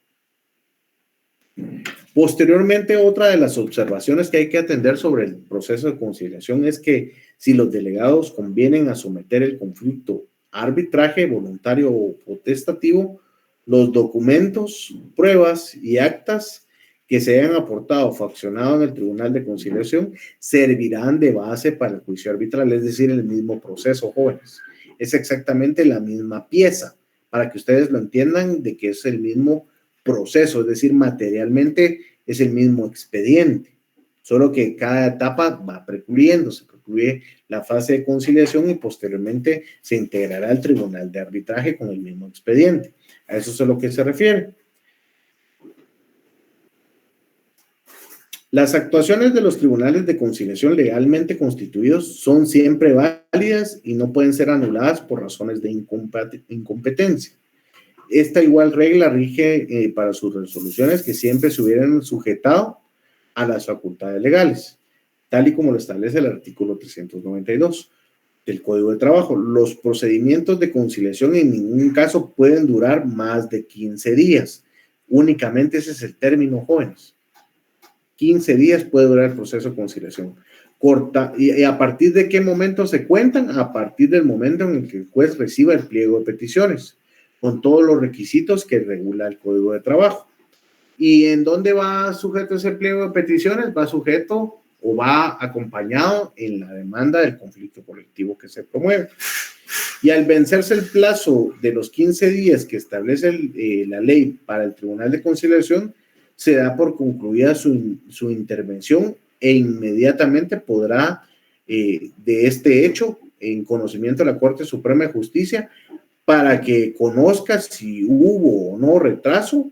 [SPEAKER 1] Posteriormente, otra de las observaciones que hay que atender sobre el proceso de conciliación es que si los delegados convienen a someter el conflicto a arbitraje voluntario o potestativo, los documentos, pruebas y actas que se hayan aportado o faccionado en el Tribunal de Conciliación servirán de base para el juicio arbitral, es decir, el mismo proceso, jóvenes. Es exactamente la misma pieza, para que ustedes lo entiendan, de que es el mismo proceso, es decir, materialmente es el mismo expediente, solo que cada etapa va precluyendo, se precluye la fase de conciliación y posteriormente se integrará al Tribunal de Arbitraje con el mismo expediente. A eso es a lo que se refiere. Las actuaciones de los tribunales de conciliación legalmente constituidos son siempre válidas y no pueden ser anuladas por razones de incompetencia. Esta igual regla rige para sus resoluciones, que siempre se hubieran sujetado a las facultades legales, tal y como lo establece el artículo 392 del Código de Trabajo. Los procedimientos de conciliación en ningún caso pueden durar más de 15 días. Únicamente ese es el término, jóvenes. 15 días puede durar el proceso de conciliación. ¿Y a partir de qué momento se cuentan? A partir del momento en el que el juez reciba el pliego de peticiones, con todos los requisitos que regula el Código de Trabajo. ¿Y en dónde va sujeto ese pliego de peticiones? Va sujeto o va acompañado en la demanda del conflicto colectivo que se promueve. Y al vencerse el plazo de los 15 días que establece la ley para el Tribunal de Conciliación, se da por concluida su intervención e inmediatamente podrá, de este hecho, en conocimiento de la Corte Suprema de Justicia, para que conozca si hubo o no retraso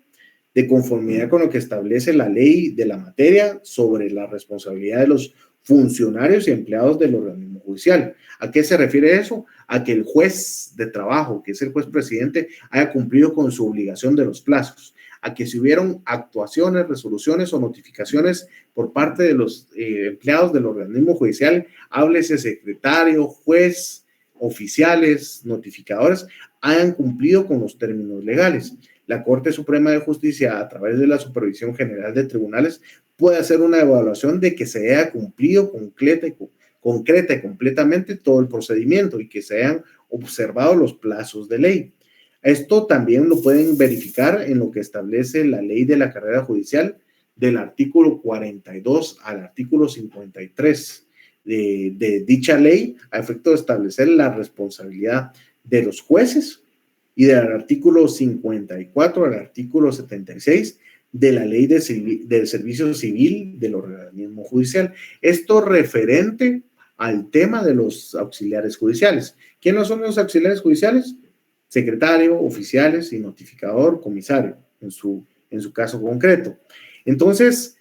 [SPEAKER 1] de conformidad con lo que establece la ley de la materia sobre la responsabilidad de los funcionarios y empleados del organismo judicial. ¿A qué se refiere eso? A que el juez de trabajo, que es el juez presidente, haya cumplido con su obligación de los plazos, a que si hubieron actuaciones, resoluciones o notificaciones por parte de los empleados del organismo judicial, háblese secretario, juez, oficiales, notificadores, hayan cumplido con los términos legales. La Corte Suprema de Justicia, a través de la Supervisión General de Tribunales, puede hacer una evaluación de que se haya cumplido concreta y completamente todo el procedimiento y que se hayan observado los plazos de ley. Esto también lo pueden verificar en lo que establece la ley de la carrera judicial del artículo 42 al artículo 53 de dicha ley, a efecto de establecer la responsabilidad de los jueces, y del artículo 54 al artículo 76 de la ley del servicio civil del organismo judicial. Esto referente al tema de los auxiliares judiciales. ¿Quiénes son los auxiliares judiciales? Secretario, oficiales y notificador, comisario, en su caso concreto. Entonces,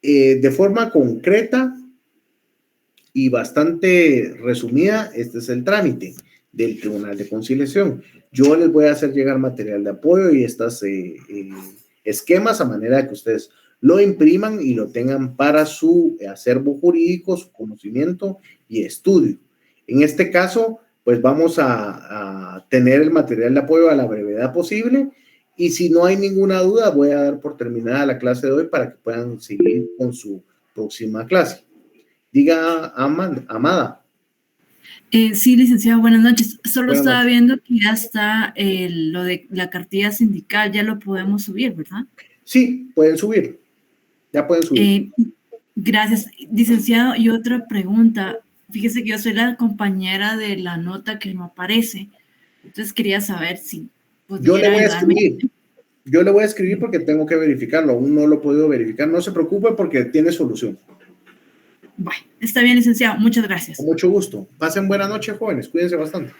[SPEAKER 1] de forma concreta y bastante resumida, este es el trámite del Tribunal de Conciliación. Yo les voy a hacer llegar material de apoyo y estos esquemas a manera de que ustedes lo impriman y lo tengan para su acervo jurídico, su conocimiento y estudio. En este caso, pues vamos a tener el material de apoyo a la brevedad posible, y si no hay ninguna duda, voy a dar por terminada la clase de hoy para que puedan seguir con su próxima clase. Diga, Amada.
[SPEAKER 6] Sí, licenciado, buenas noches. Solo
[SPEAKER 1] Buenas
[SPEAKER 6] estaba
[SPEAKER 1] noches.
[SPEAKER 6] viendo que ya está lo de la cartilla sindical, ya lo podemos subir, ¿verdad?
[SPEAKER 1] Sí, pueden subir. Ya pueden subir.
[SPEAKER 6] Gracias, licenciado. Y otra pregunta. Fíjese que yo soy la compañera de la nota que no aparece. Entonces quería saber si
[SPEAKER 1] Yo le voy a
[SPEAKER 6] ayudarme.
[SPEAKER 1] escribir. Yo le voy a escribir porque tengo que verificarlo. Aún no lo he podido verificar. No se preocupe porque tiene solución.
[SPEAKER 6] Bueno, está bien, licenciado. Muchas gracias.
[SPEAKER 1] Con mucho gusto. Pasen buena noche, jóvenes. Cuídense bastante.